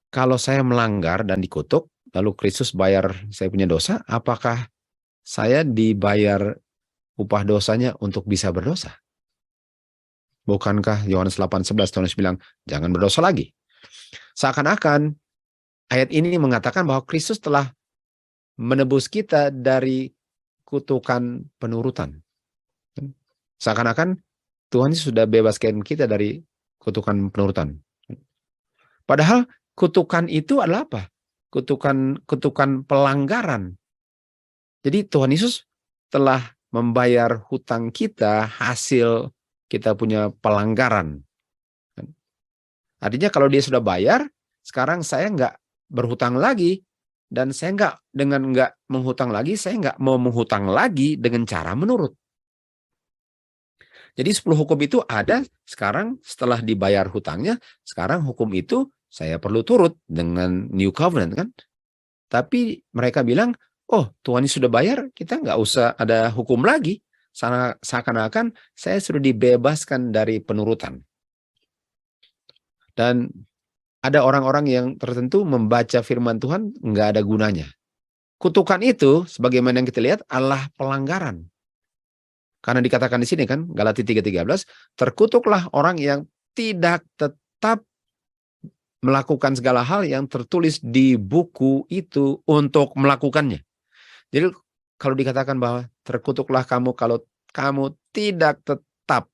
Kalau saya melanggar dan dikutuk, lalu Kristus bayar saya punya dosa, apakah saya dibayar upah dosanya untuk bisa berdosa? Bukankah Yohanes 8:11 Tuhan Yesus bilang, jangan berdosa lagi. Seakan-akan ayat ini mengatakan bahwa Kristus telah menebus kita dari kutukan penurutan. Seakan-akan Tuhan sudah bebaskan kita dari kutukan penurutan. Padahal kutukan itu adalah apa? Kutukan pelanggaran. Jadi Tuhan Yesus telah membayar hutang kita hasil kita punya pelanggaran. Artinya kalau dia sudah bayar, sekarang saya nggak berhutang lagi. Dan saya nggak menghutang lagi, saya nggak mau menghutang lagi dengan cara menurut. Jadi 10 hukum itu ada, sekarang setelah dibayar hutangnya, sekarang hukum itu saya perlu turut dengan New Covenant kan. Tapi mereka bilang, oh Tuhan sudah bayar, kita nggak usah ada hukum lagi. Seakan-akan saya sudah dibebaskan dari penurutan. Dan ada orang-orang yang tertentu membaca firman Tuhan nggak ada gunanya. Kutukan itu, sebagaimana yang kita lihat, adalah pelanggaran. Karena dikatakan di sini kan, Galatia 3:13, terkutuklah orang yang tidak tetap melakukan segala hal yang tertulis di buku itu untuk melakukannya. Jadi kalau dikatakan bahwa terkutuklah kamu kalau kamu tidak tetap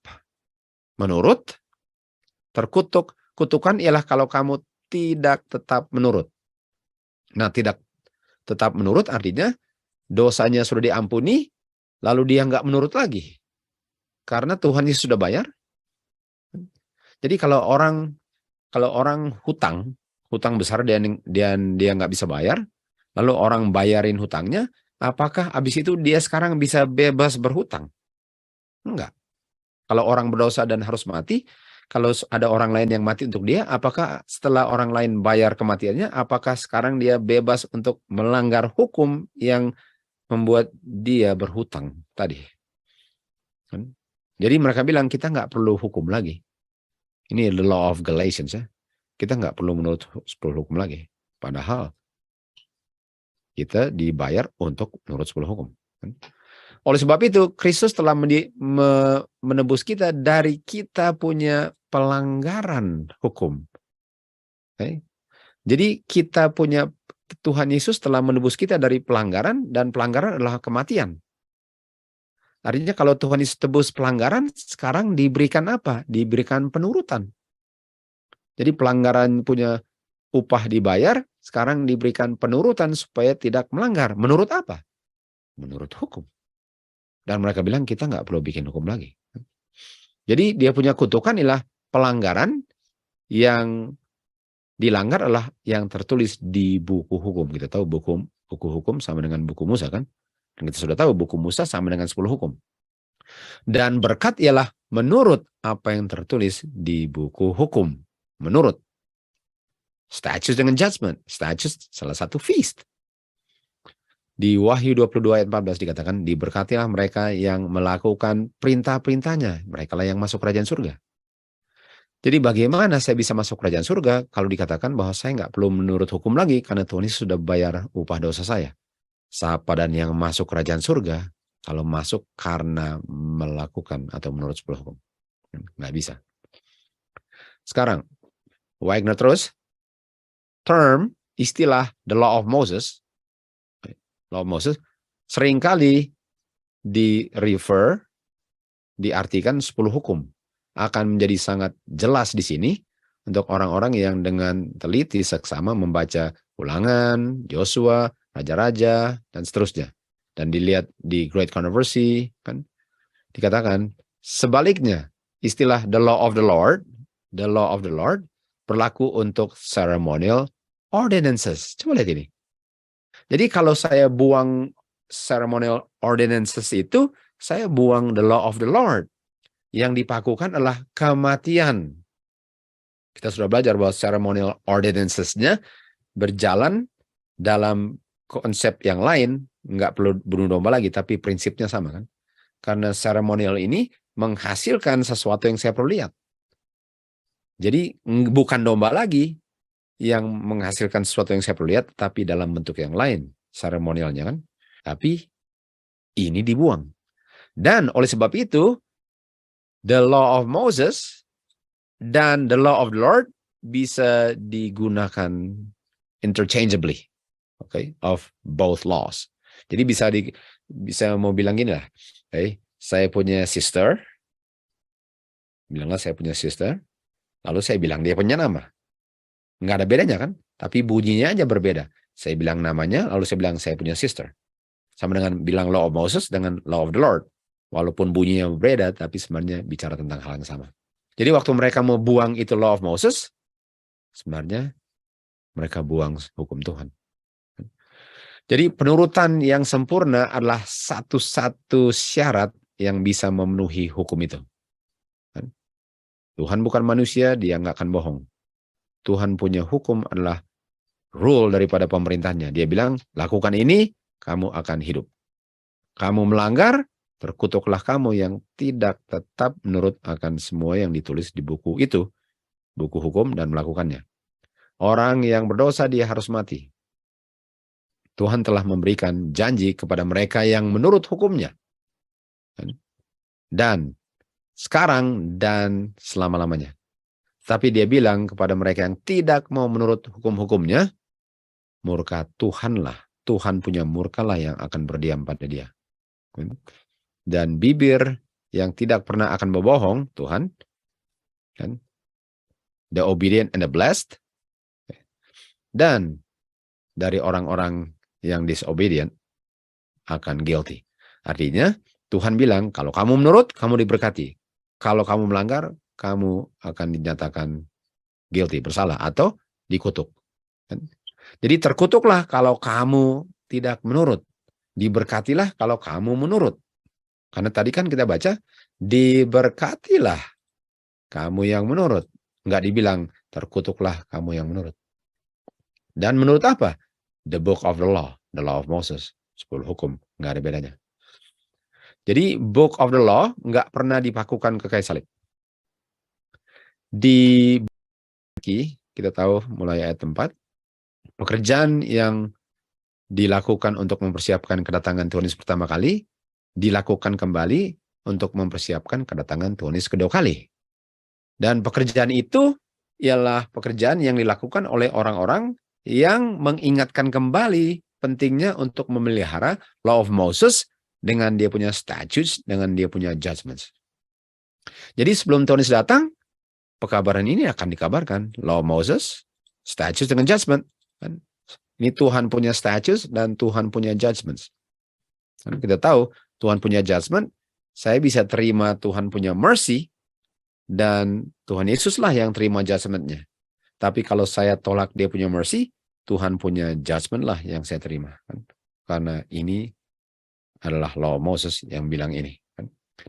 menurut, kutukan ialah kalau kamu tidak tetap menurut. Nah, tidak tetap menurut artinya dosanya sudah diampuni, lalu dia nggak menurut lagi. Karena Tuhan Yesus sudah bayar. Jadi kalau orang hutang besar dia nggak bisa bayar, lalu orang bayarin hutangnya, apakah habis itu dia sekarang bisa bebas berhutang? Enggak. Kalau orang berdosa dan harus mati, kalau ada orang lain yang mati untuk dia, apakah setelah orang lain bayar kematiannya, apakah sekarang dia bebas untuk melanggar hukum yang membuat dia berhutang tadi? Jadi mereka bilang kita nggak perlu hukum lagi. Ini the law of Galatians ya. Kita nggak perlu menurut 10 hukum lagi. Padahal kita dibayar untuk menurut 10 hukum. Oleh sebab itu, Kristus telah menebus kita dari kita punya pelanggaran hukum. Okay? Jadi kita punya Tuhan Yesus telah menebus kita dari pelanggaran, dan pelanggaran adalah kematian. Artinya kalau Tuhan Yesus tebus pelanggaran, sekarang diberikan apa? Diberikan penurutan. Jadi pelanggaran punya upah dibayar, sekarang diberikan penurutan supaya tidak melanggar. Menurut apa? Menurut hukum. Dan mereka bilang kita nggak perlu bikin hukum lagi. Jadi dia punya kutukan ialah pelanggaran yang dilanggar adalah yang tertulis di buku hukum. Kita tahu buku hukum sama dengan buku Musa kan? Dan kita sudah tahu buku Musa sama dengan 10 hukum. Dan berkat ialah menurut apa yang tertulis di buku hukum. Menurut. Statutes dengan judgment. Statutes salah satu feast. Di Wahyu 22 ayat 14 dikatakan, diberkatilah mereka yang melakukan perintah-perintahnya. Mereka lah yang masuk kerajaan surga. Jadi bagaimana saya bisa masuk kerajaan surga kalau dikatakan bahwa saya nggak perlu menurut hukum lagi karena Tuhan Yesus sudah bayar upah dosa saya. Siapa dan yang masuk kerajaan surga kalau masuk karena melakukan atau menurut 10 hukum? Nggak bisa. Sekarang, Wagner terus, term, istilah the law of Moses, law of Moses, seringkali diartikan 10 hukum. Akan menjadi sangat jelas di sini untuk orang-orang yang dengan teliti seksama membaca Ulangan, Yosua, Raja-Raja, dan seterusnya. Dan dilihat di Great Controversy, kan dikatakan sebaliknya, istilah the law of the Lord berlaku untuk ceremonial ordinances. Coba lihat ini. Jadi kalau saya buang ceremonial ordinances itu, saya buang the law of the Lord. Yang dipakukan adalah kematian. Kita sudah belajar bahwa ceremonial ordinances-nya berjalan dalam konsep yang lain, nggak perlu bunuh domba lagi, tapi prinsipnya sama kan? Karena ceremonial ini menghasilkan sesuatu yang saya perlu lihat. Jadi bukan domba lagi yang menghasilkan sesuatu yang saya perlu lihat, tapi dalam bentuk yang lain, seremonialnya kan. Tapi ini dibuang. Dan oleh sebab itu, the law of Moses dan the law of the Lord bisa digunakan interchangeably, okay, of both laws. Jadi bisa mau bilang gini lah, saya punya sister, bilanglah saya punya sister, lalu saya bilang dia punya nama. Nggak ada bedanya kan? Tapi bunyinya aja berbeda. Saya bilang namanya, lalu saya bilang saya punya sister. Sama dengan bilang law of Moses dengan law of the Lord. Walaupun bunyinya berbeda, tapi sebenarnya bicara tentang hal yang sama. Jadi waktu mereka mau buang itu law of Moses, sebenarnya mereka buang hukum Tuhan. Jadi penurutan yang sempurna adalah satu-satu syarat yang bisa memenuhi hukum itu. Tuhan bukan manusia, dia nggak akan bohong. Tuhan punya hukum adalah rule daripada pemerintahnya. Dia bilang, lakukan ini, kamu akan hidup. Kamu melanggar, terkutuklah kamu yang tidak tetap menurut akan semua yang ditulis di buku itu, buku hukum, dan melakukannya. Orang yang berdosa dia harus mati. Tuhan telah memberikan janji kepada mereka yang menurut hukumnya. Dan sekarang dan selama-lamanya. Tapi dia bilang kepada mereka yang tidak mau menurut hukum-hukumnya, murka Tuhanlah, Tuhan punya murkalah yang akan berdiam pada dia. Dan bibir yang tidak pernah akan berbohong, Tuhan, kan? The obedient and the blessed. Dan dari orang-orang yang disobedient akan guilty. Artinya, Tuhan bilang, kalau kamu menurut, kamu diberkati. Kalau kamu melanggar, kamu akan dinyatakan guilty, bersalah, atau dikutuk. Jadi terkutuklah kalau kamu tidak menurut. Diberkatilah kalau kamu menurut. Karena tadi kan kita baca, diberkatilah kamu yang menurut. Enggak dibilang, terkutuklah kamu yang menurut. Dan menurut apa? The book of the law of Moses. 10 hukum, enggak ada bedanya. Jadi book of the law enggak pernah dipakukan ke kayu salib. Di kita tahu mulai ayat 4, pekerjaan yang dilakukan untuk mempersiapkan kedatangan Tuhan Yesus pertama kali, dilakukan kembali untuk mempersiapkan kedatangan Tuhan Yesus kedua kali. Dan pekerjaan itu ialah pekerjaan yang dilakukan oleh orang-orang yang mengingatkan kembali pentingnya untuk memelihara law of Moses dengan dia punya statutes, dengan dia punya judgments. Jadi sebelum Tuhan Yesus datang, pekabaran ini akan dikabarkan. Law of Moses, statutes dengan judgment. Ini Tuhan punya statutes dan Tuhan punya judgments. Kita tahu Tuhan punya judgment, saya bisa terima Tuhan punya mercy, dan Tuhan Yesuslah yang terima judgment-nya. Tapi kalau saya tolak dia punya mercy, Tuhan punya judgment lah yang saya terima. Karena ini adalah law of Moses yang bilang ini.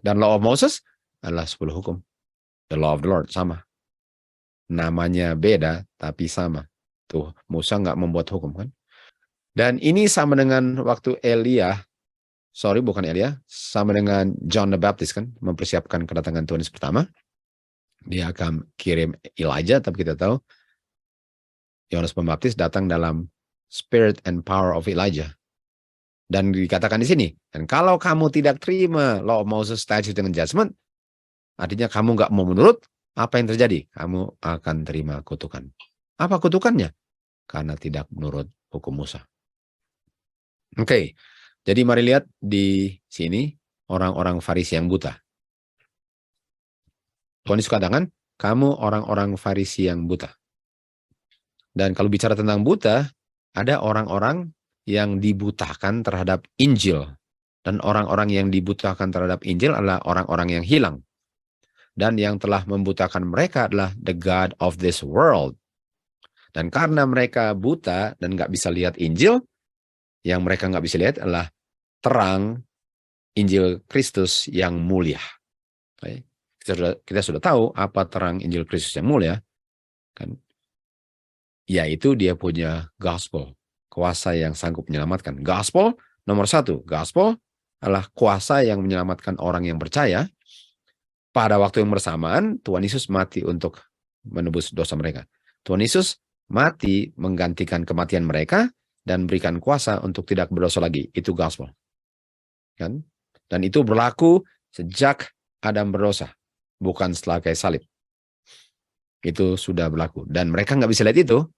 Dan law of Moses adalah 10 hukum. The law of the Lord, sama. Namanya beda, tapi sama. Tuh, Musa nggak membuat hukum kan. Dan ini sama dengan waktu sama dengan John the Baptist kan, mempersiapkan kedatangan Tuhan Yesus pertama. Dia akan kirim Elijah, tapi kita tahu Yohanes Pembaptis datang dalam spirit and power of Elijah. Dan dikatakan di sini, dan kalau kamu tidak terima law of Moses, statute dengan judgment, artinya kamu nggak mau menurut, apa yang terjadi? Kamu akan terima kutukan. Apa kutukannya? Karena tidak menurut hukum Musa. Oke, jadi mari lihat di sini orang-orang Farisi yang buta. Tuhan Yesus katakan, kamu orang-orang Farisi yang buta. Dan kalau bicara tentang buta, ada orang-orang yang dibutakan terhadap Injil. Dan orang-orang yang dibutakan terhadap Injil adalah orang-orang yang hilang. Dan yang telah membutakan mereka adalah the God of this world. Dan karena mereka buta dan nggak bisa lihat Injil, yang mereka nggak bisa lihat adalah terang Injil Kristus yang mulia. Kita sudah tahu apa terang Injil Kristus yang mulia, kan? Yaitu dia punya gospel, kuasa yang sanggup menyelamatkan. Gospel nomor 1, gospel adalah kuasa yang menyelamatkan orang yang percaya. Pada waktu yang bersamaan, Tuhan Yesus mati untuk menebus dosa mereka. Tuhan Yesus mati menggantikan kematian mereka dan berikan kuasa untuk tidak berdosa lagi. Itu gospel. Kan? Dan itu berlaku sejak Adam berdosa, bukan setelah kayu salib. Itu sudah berlaku. Dan mereka nggak bisa lihat itu.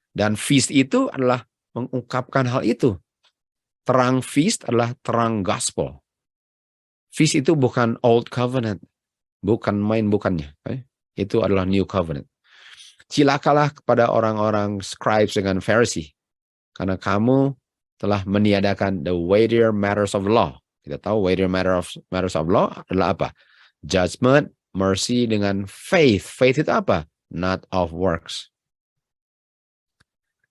Dan feast itu adalah mengungkapkan hal itu. Terang feast adalah terang gospel. Feast itu bukan old covenant. Bukan main-bukannya. Itu adalah new covenant. Cilakalah kepada orang-orang scribes dengan Pharisee. Karena kamu telah meniadakan the weightier matters of law. Kita tahu weightier matters of law adalah apa? Judgment, mercy dengan faith. Faith itu apa? Not of works.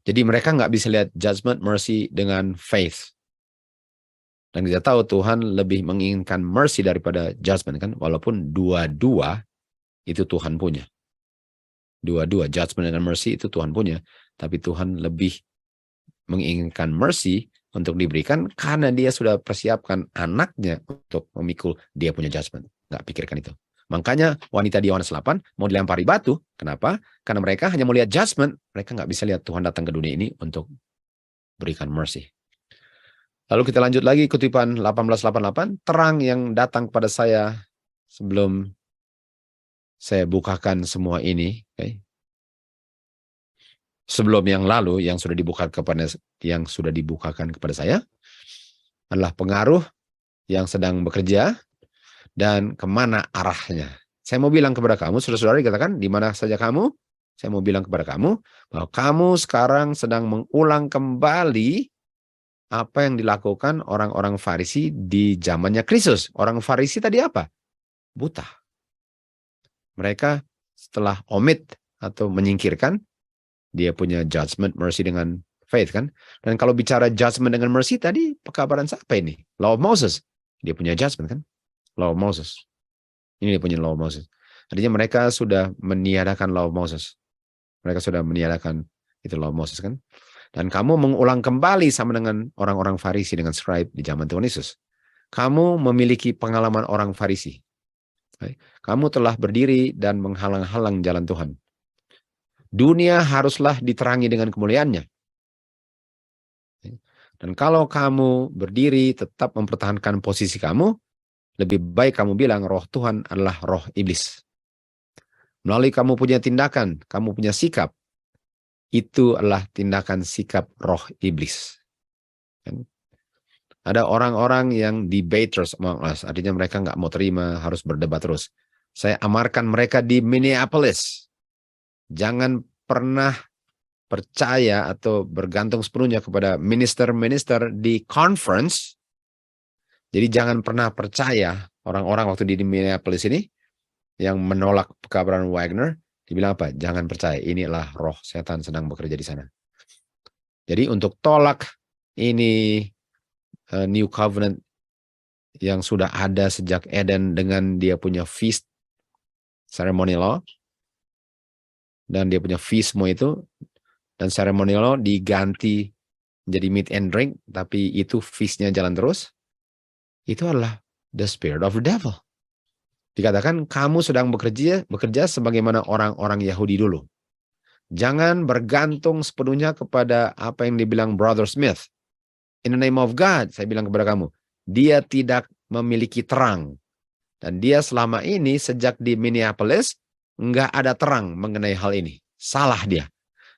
Jadi mereka nggak bisa lihat judgment, mercy dengan faith. Dan kita tahu Tuhan lebih menginginkan mercy daripada judgment kan? Walaupun dua-dua itu Tuhan punya. Dua-dua, judgment dengan mercy itu Tuhan punya. Tapi Tuhan lebih menginginkan mercy untuk diberikan karena dia sudah persiapkan anaknya untuk memikul dia punya judgment. Nggak pikirkan itu. Makanya wanita di Yohanes 8 mau dilempari batu. Kenapa? Karena mereka hanya mau lihat judgment. Mereka nggak bisa lihat Tuhan datang ke dunia ini untuk berikan mercy. Lalu kita lanjut lagi kutipan 18:88. Terang yang datang kepada saya sebelum saya bukakan semua ini. Okay? Sebelum yang lalu yang sudah dibukakan kepada saya adalah pengaruh yang sedang bekerja dan kemana arahnya. Saya mau bilang kepada kamu, saudara-saudara, dikatakan di mana saja kamu, saya mau bilang kepada kamu bahwa kamu sekarang sedang mengulang kembali apa yang dilakukan orang-orang Farisi di zamannya Kristus. Orang Farisi tadi apa? Buta. Mereka setelah omit atau menyingkirkan, dia punya judgment, mercy dengan faith kan. Dan kalau bicara judgment dengan mercy tadi, pekabaran siapa ini? Law of Moses. Dia punya judgment kan? Law of Moses. Ini dia punya Law of Moses. Artinya mereka sudah meniadakan Law of Moses. Mereka sudah meniadakan itu Law of Moses kan. Dan kamu mengulang kembali sama dengan orang-orang Farisi dengan scribe di zaman Tuhan Yesus. Kamu memiliki pengalaman orang Farisi. Kamu telah berdiri dan menghalang-halang jalan Tuhan. Dunia haruslah diterangi dengan kemuliaannya. Dan kalau kamu berdiri tetap mempertahankan posisi kamu, lebih baik kamu bilang roh Tuhan adalah roh iblis. Melalui kamu punya tindakan, kamu punya sikap, itu adalah tindakan sikap roh iblis. Ada orang-orang yang debaters among us, artinya mereka nggak mau terima, harus berdebat terus. Saya amarkan mereka di Minneapolis. Jangan pernah percaya atau bergantung sepenuhnya kepada minister-minister di conference. Jadi jangan pernah percaya orang-orang waktu di Minneapolis ini yang menolak pekabaran Wagner, dibilang apa? Jangan percaya, inilah roh setan sedang bekerja di sana. Jadi untuk tolak ini New Covenant yang sudah ada sejak Eden dengan dia punya feast ceremony law, dan dia punya feast semua itu, dan ceremony law diganti menjadi meat and drink, tapi itu feastnya jalan terus, itu adalah the spirit of the devil. Dikatakan kamu sedang bekerja sebagaimana orang-orang Yahudi dulu. Jangan bergantung sepenuhnya kepada apa yang dibilang Brother Smith. In the name of God, saya bilang kepada kamu, dia tidak memiliki terang. Dan dia selama ini sejak di Minneapolis, nggak ada terang mengenai hal ini. Salah dia.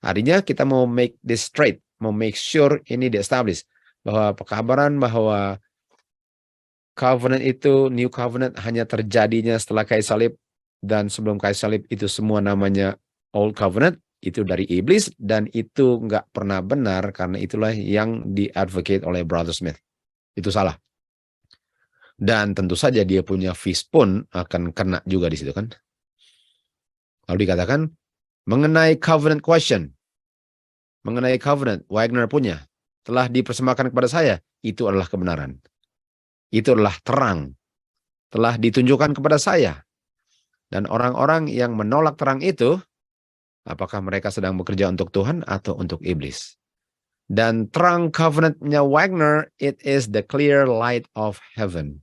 Artinya kita mau make this straight, mau make sure ini di-establish. Bahwa pekabaran bahwa covenant itu, New Covenant hanya terjadinya setelah kayu salib, dan sebelum kayu salib itu semua namanya Old Covenant, itu dari iblis, dan itu nggak pernah benar, karena itulah yang di-advocate oleh Brother Smith. Itu salah. Dan tentu saja dia punya feast pun akan kena juga di situ kan. Lalu dikatakan, mengenai covenant question, mengenai covenant, Wagner punya, telah dipersembahkan kepada saya, itu adalah kebenaran. Itu adalah terang, telah ditunjukkan kepada saya. Dan orang-orang yang menolak terang itu, apakah mereka sedang bekerja untuk Tuhan atau untuk iblis? Dan terang covenantnya Wagner, it is the clear light of heaven.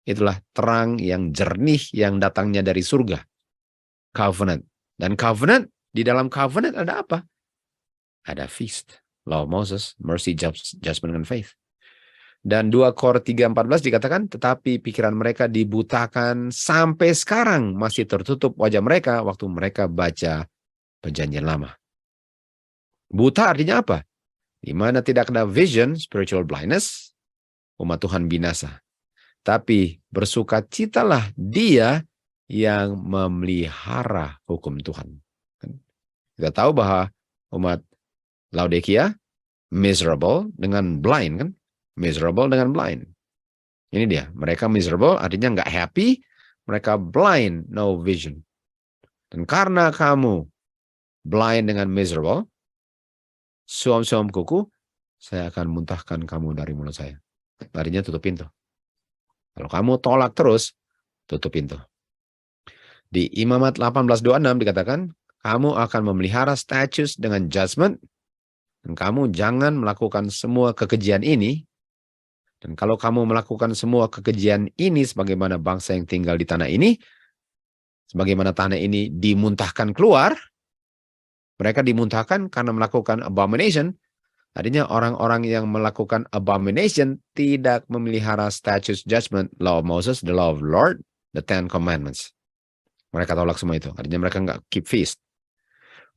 Itulah terang yang jernih yang datangnya dari surga. Covenant. Dan covenant, di dalam covenant ada apa? Ada feast, law of Moses, mercy, judgment, and faith. Dan 2 Kor 3:14 dikatakan, tetapi pikiran mereka dibutakan sampai sekarang masih tertutup wajah mereka waktu mereka baca perjanjian lama. Buta artinya apa? Di mana tidak ada vision, spiritual blindness, umat Tuhan binasa. Tapi bersukacitalah dia yang memelihara hukum Tuhan. Kita tahu bahwa umat Laodikia miserable dengan blind kan? Miserable dengan blind. Ini dia, mereka miserable artinya nggak happy, mereka blind, no vision. Dan karena kamu blind dengan miserable, suam-suam kuku, saya akan muntahkan kamu dari mulut saya. Artinya tutup pintu. Kalau kamu tolak terus, tutup pintu. Di Imamat 18:26 dikatakan, kamu akan memelihara statutes dengan judgment, dan kamu jangan melakukan semua kekejian ini. Dan kalau kamu melakukan semua kekejian ini sebagaimana bangsa yang tinggal di tanah ini, sebagaimana tanah ini dimuntahkan keluar, mereka dimuntahkan karena melakukan abomination. Artinya orang-orang yang melakukan abomination tidak memelihara statutes, judgment, law of Moses, the law of the Lord, the 10 commandments. Mereka tolak semua itu. Artinya mereka nggak keep feast.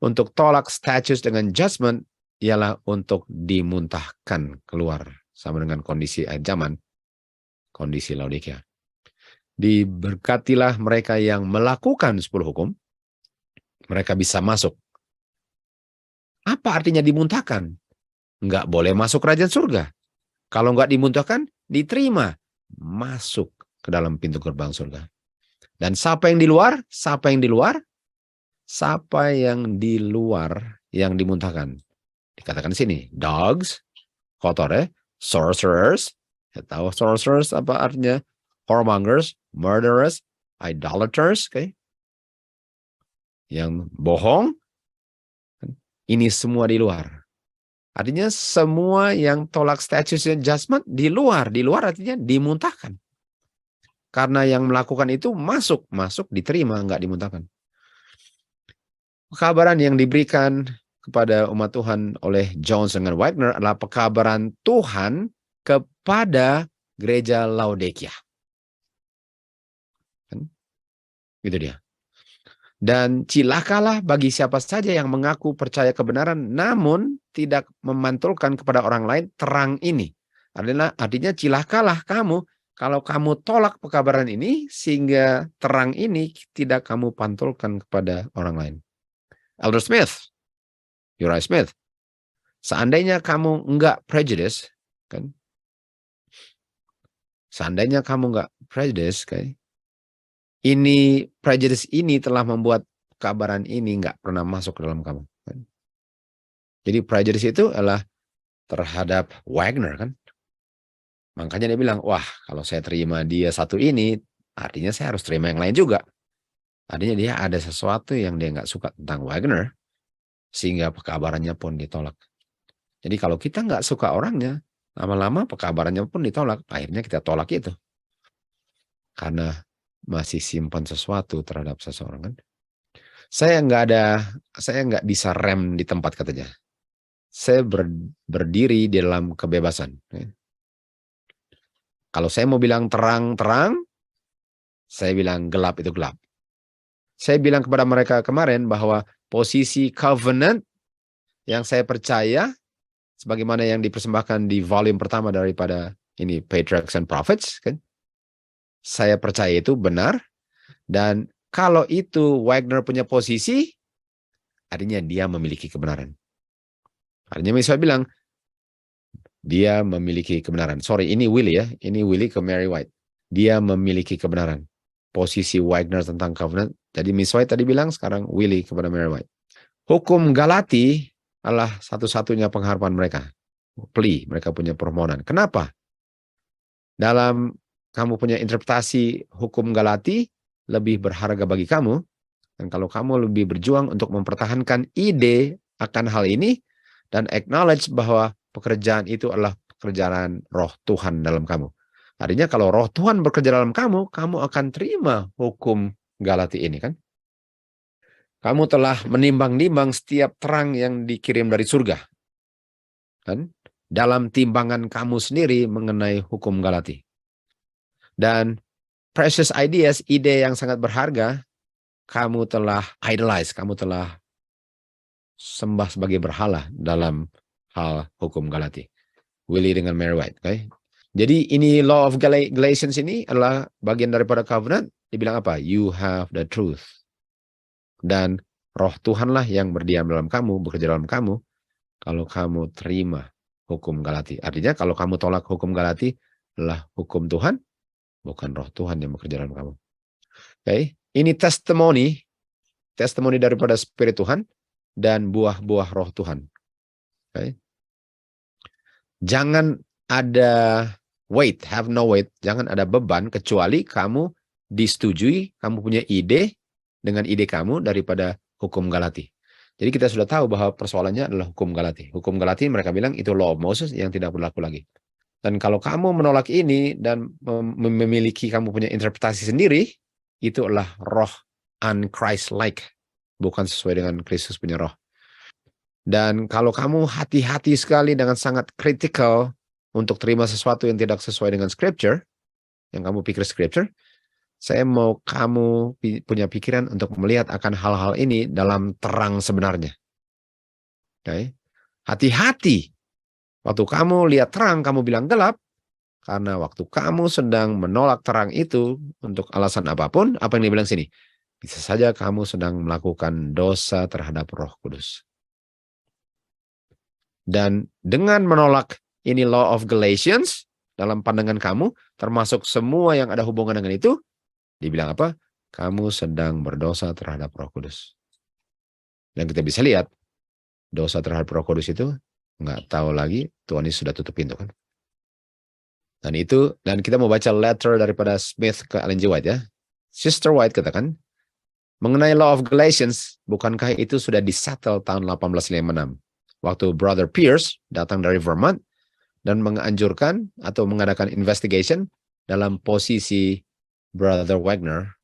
Untuk tolak statutes dengan judgment ialah untuk dimuntahkan keluar. Sama dengan kondisi akhir zaman, kondisi Laodikia. Diberkatilah mereka yang melakukan 10 hukum, mereka bisa masuk. Apa artinya dimuntahkan? Nggak boleh masuk kerajaan surga. Kalau nggak dimuntahkan, diterima. Masuk ke dalam pintu gerbang surga. Dan siapa yang di luar? Siapa yang di luar? Siapa yang di luar yang dimuntahkan? Dikatakan di sini, dogs, kotor ya, sorcerers, ya tahu sorcerers apa artinya? Whoremongers, murderers, idolaters, okay? Yang bohong, ini semua di luar. Artinya semua yang tolak status judgment di luar artinya dimuntahkan. Karena yang melakukan itu masuk diterima, nggak dimuntahkan. Pekabaran yang diberikan kepada umat Tuhan oleh Jones dengan Wagner adalah pekabaran Tuhan kepada gereja Laodikia. Gitu dia. Dan cilakalah bagi siapa saja yang mengaku percaya kebenaran namun tidak memantulkan kepada orang lain terang ini. Artinya cilakalah kamu kalau kamu tolak pekabaran ini sehingga terang ini tidak kamu pantulkan kepada orang lain. Elder Smith, Uriah Smith, seandainya kamu enggak prejudice, kan? Seandainya kamu enggak prejudice, kan? Ini prejudice ini telah membuat kabaran ini nggak pernah masuk ke dalam kamu. Kan? Jadi prejudice itu adalah terhadap Wagner kan. Makanya dia bilang, wah kalau saya terima dia satu ini, artinya saya harus terima yang lain juga. Artinya dia ada sesuatu yang dia nggak suka tentang Wagner, sehingga pekabarannya pun ditolak. Jadi kalau kita nggak suka orangnya, lama-lama pekabarannya pun ditolak. Akhirnya kita tolak itu. Karena masih simpan sesuatu terhadap seseorang kan. Saya nggak bisa rem di tempat katanya. Saya berdiri di dalam kebebasan. Kalau saya mau bilang terang, saya bilang gelap itu gelap. Saya bilang kepada mereka kemarin bahwa posisi covenant yang saya percaya, sebagaimana yang dipersembahkan di volume pertama daripada ini Patriarchs and Prophets, kan? Saya percaya itu benar. Dan kalau itu Wagner punya posisi, artinya dia memiliki kebenaran. Artinya saya bilang, dia memiliki kebenaran. Sorry, ini Willie ya. Ini Willie ke Mary White. Dia memiliki kebenaran. Posisi Wagner tentang covenant. Jadi Miss White tadi bilang, sekarang Willie kepada Mary White. Hukum Galati adalah satu-satunya pengharapan mereka. Plea, mereka punya permohonan. Kenapa? Dalam kamu punya interpretasi hukum Galati, lebih berharga bagi kamu. Dan kalau kamu lebih berjuang untuk mempertahankan ide akan hal ini, dan acknowledge bahwa pekerjaan itu adalah pekerjaan roh Tuhan dalam kamu. Artinya kalau roh Tuhan bekerja dalam kamu, kamu akan terima hukum Galati ini kan. Kamu telah menimbang-nimbang setiap terang yang dikirim dari surga. Kan? Dalam timbangan kamu sendiri mengenai hukum Galati. Dan precious ideas, ide yang sangat berharga, kamu telah idolize, kamu telah sembah sebagai berhala dalam hal hukum Galati. Willie dengan Mary White. Okay? Jadi ini law of Galatians ini adalah bagian daripada covenant. Dibilang apa? You have the truth. Dan roh Tuhanlah yang berdiam dalam kamu, bekerja dalam kamu, kalau kamu terima hukum Galati. Artinya kalau kamu tolak hukum Galati adalah hukum Tuhan, bukan roh Tuhan yang bekerja dalam kamu. Okay? Ini testimoni daripada Spirit Tuhan dan buah-buah roh Tuhan. Okay? Jangan ada weight, have no weight, jangan ada beban kecuali kamu disetujui, kamu punya ide dengan ide kamu daripada hukum Galati. Jadi kita sudah tahu bahwa persoalannya adalah hukum Galati. Hukum Galati mereka bilang itu law of Moses yang tidak berlaku lagi. Dan kalau kamu menolak ini dan memiliki kamu punya interpretasi sendiri, itu adalah roh un-Christ-like, bukan sesuai dengan Kristus punya roh. Dan kalau kamu hati-hati sekali dengan sangat kritikal untuk terima sesuatu yang tidak sesuai dengan scripture, yang kamu pikir scripture, saya mau kamu punya pikiran untuk melihat akan hal-hal ini dalam terang sebenarnya. Okay? Hati-hati. Waktu kamu lihat terang, kamu bilang gelap, karena waktu kamu sedang menolak terang itu untuk alasan apapun, apa yang dibilang sini? Bisa saja kamu sedang melakukan dosa terhadap Roh Kudus. Dan dengan menolak ini law of Galatians dalam pandangan kamu, termasuk semua yang ada hubungan dengan itu, dibilang apa? Kamu sedang berdosa terhadap Roh Kudus. Dan kita bisa lihat, dosa terhadap Roh Kudus itu nggak tahu lagi, Tuhan Yesus sudah tutup pintu kan. Dan kita mau baca letter daripada Smith ke Ellen G. White ya. Sister White katakan, mengenai law of Galatians, bukankah itu sudah disettle tahun 1856? Waktu Brother Pierce datang dari Vermont dan menganjurkan atau mengadakan investigation dalam posisi Brother Wagner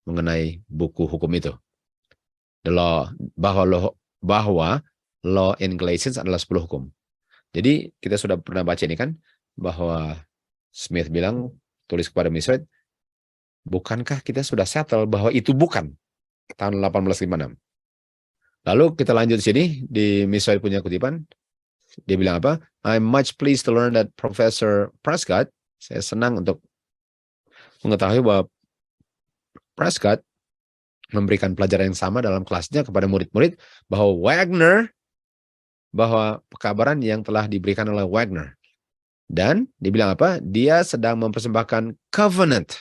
mengenai buku hukum itu. Bahwa law in Galatians adalah 10 hukum. Jadi kita sudah pernah baca ini kan, bahwa Smith bilang, tulis kepada Miss White, bukankah kita sudah settle bahwa itu bukan tahun 1856. Lalu kita lanjut sini, di Miss White punya kutipan, dia bilang apa? I'm much pleased to learn that Professor Prescott, saya senang untuk mengetahui bahwa Prescott memberikan pelajaran yang sama dalam kelasnya kepada murid-murid, bahwa pekabaran yang telah diberikan oleh Wagner. Dan dibilang apa? Dia sedang mempersembahkan covenant.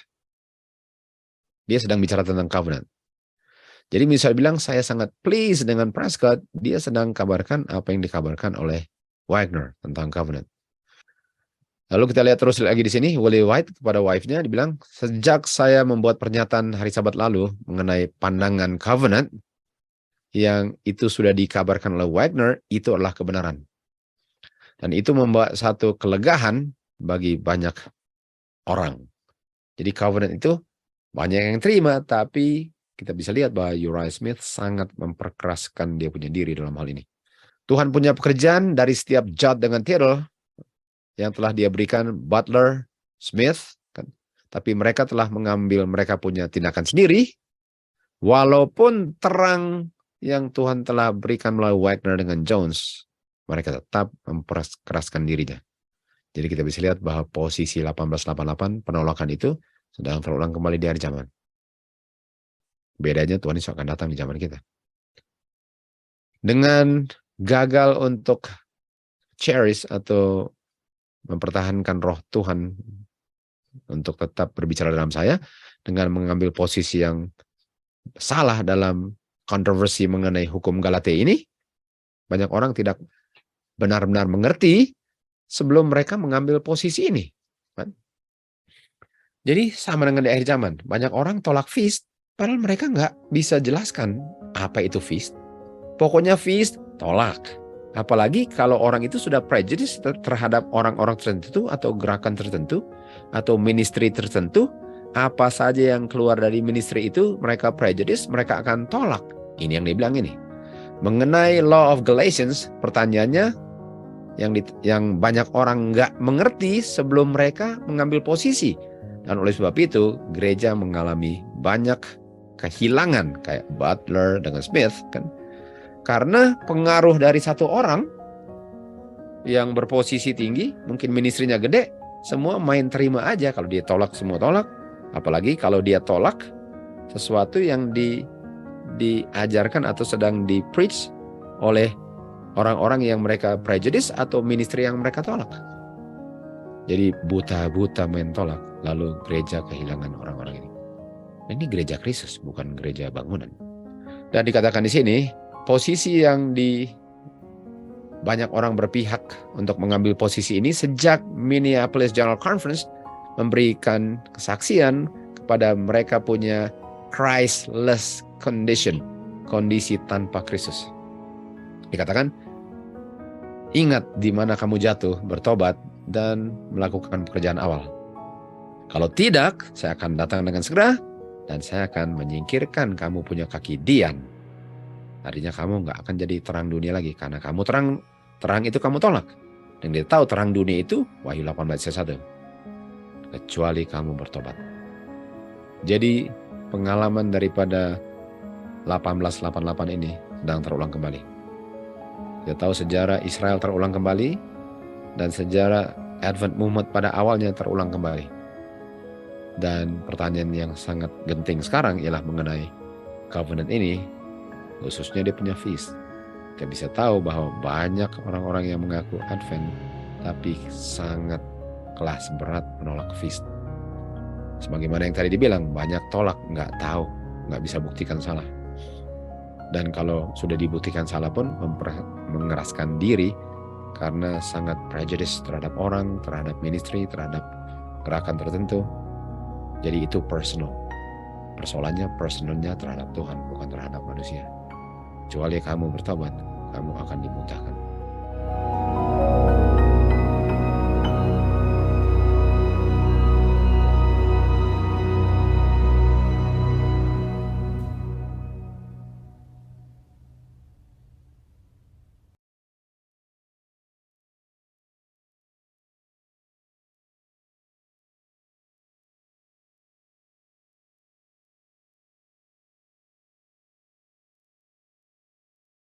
Dia sedang bicara tentang covenant. Jadi misalnya bilang, saya sangat pleased dengan Prescott, dia sedang kabarkan apa yang dikabarkan oleh Wagner tentang covenant. Lalu kita lihat terus lagi di sini, Willie White kepada wife-nya dibilang, sejak saya membuat pernyataan hari Sabat lalu mengenai pandangan covenant, yang itu sudah dikabarkan oleh Wagner, itu adalah kebenaran. Dan itu membawa satu kelegaan bagi banyak orang. Jadi covenant itu banyak yang terima, tapi kita bisa lihat bahwa Uriah Smith sangat memperkeraskan dia punya diri dalam hal ini. Tuhan punya pekerjaan dari setiap jot dengan title yang telah dia berikan Butler, Smith, kan? Tapi mereka telah mengambil mereka punya tindakan sendiri, walaupun terang yang Tuhan telah berikan melalui Wagner dengan Jones, mereka tetap memperkeraskan dirinya. Jadi kita bisa lihat bahwa posisi 1888 penolakan itu sedang terulang kembali di hari zaman. Bedanya Tuhan Yesus akan datang di zaman kita. Dengan gagal untuk cherish atau mempertahankan roh Tuhan untuk tetap berbicara dalam saya, dengan mengambil posisi yang salah dalam kontroversi mengenai hukum Galatia ini, banyak orang tidak benar-benar mengerti sebelum mereka mengambil posisi ini. Jadi sama dengan di akhir zaman, banyak orang tolak feast, padahal mereka nggak bisa jelaskan apa itu feast. Pokoknya feast, tolak. Apalagi kalau orang itu sudah prejudice terhadap orang-orang tertentu atau gerakan tertentu atau ministry tertentu, apa saja yang keluar dari ministry itu mereka prejudice, mereka akan tolak. Ini yang dibilang ini. Mengenai law of Galatians, pertanyaannya yang banyak orang nggak mengerti sebelum mereka mengambil posisi. Dan oleh sebab itu, gereja mengalami banyak kehilangan kayak Butler dengan Smith kan. Karena pengaruh dari satu orang yang berposisi tinggi, mungkin ministrinya gede, semua main terima aja. Kalau dia tolak, semua tolak. Apalagi kalau dia tolak sesuatu yang diajarkan atau sedang di-preach oleh orang-orang yang mereka prejudice atau ministry yang mereka tolak. Jadi buta-buta main tolak, lalu gereja kehilangan orang-orang ini. Ini gereja Kristus, bukan gereja bangunan. Dan dikatakan di sini, posisi yang banyak orang berpihak untuk mengambil posisi ini sejak Minneapolis General Conference memberikan kesaksian kepada mereka punya Christless condition, kondisi tanpa Kristus. Dikatakan, ingat di mana kamu jatuh, bertobat, dan melakukan pekerjaan awal. Kalau tidak, saya akan datang dengan segera, dan saya akan menyingkirkan kamu punya kaki dian. Artinya kamu nggak akan jadi terang dunia lagi, karena kamu terang itu kamu tolak. Dan dia tahu terang dunia itu, Wahyu 18:1. Kecuali kamu bertobat. Jadi pengalaman daripada 1888 ini sedang terulang kembali. Kita tahu sejarah Israel terulang kembali, dan sejarah Advent Movement pada awalnya terulang kembali. Dan pertanyaan yang sangat genting sekarang ialah mengenai covenant ini, khususnya dia punya feast. Kita bisa tahu bahwa banyak orang-orang yang mengaku Advent tapi sangat kelas berat menolak fist. Sebagaimana yang tadi dibilang, banyak tolak, nggak tahu, nggak bisa buktikan salah. Dan kalau sudah dibuktikan salah pun mengeraskan diri karena sangat prejudice terhadap orang, terhadap ministry, terhadap gerakan tertentu. Jadi itu personal. Persoalannya personalnya terhadap Tuhan, bukan terhadap manusia. Kecuali kamu bertobat, kamu akan dimuntahkan.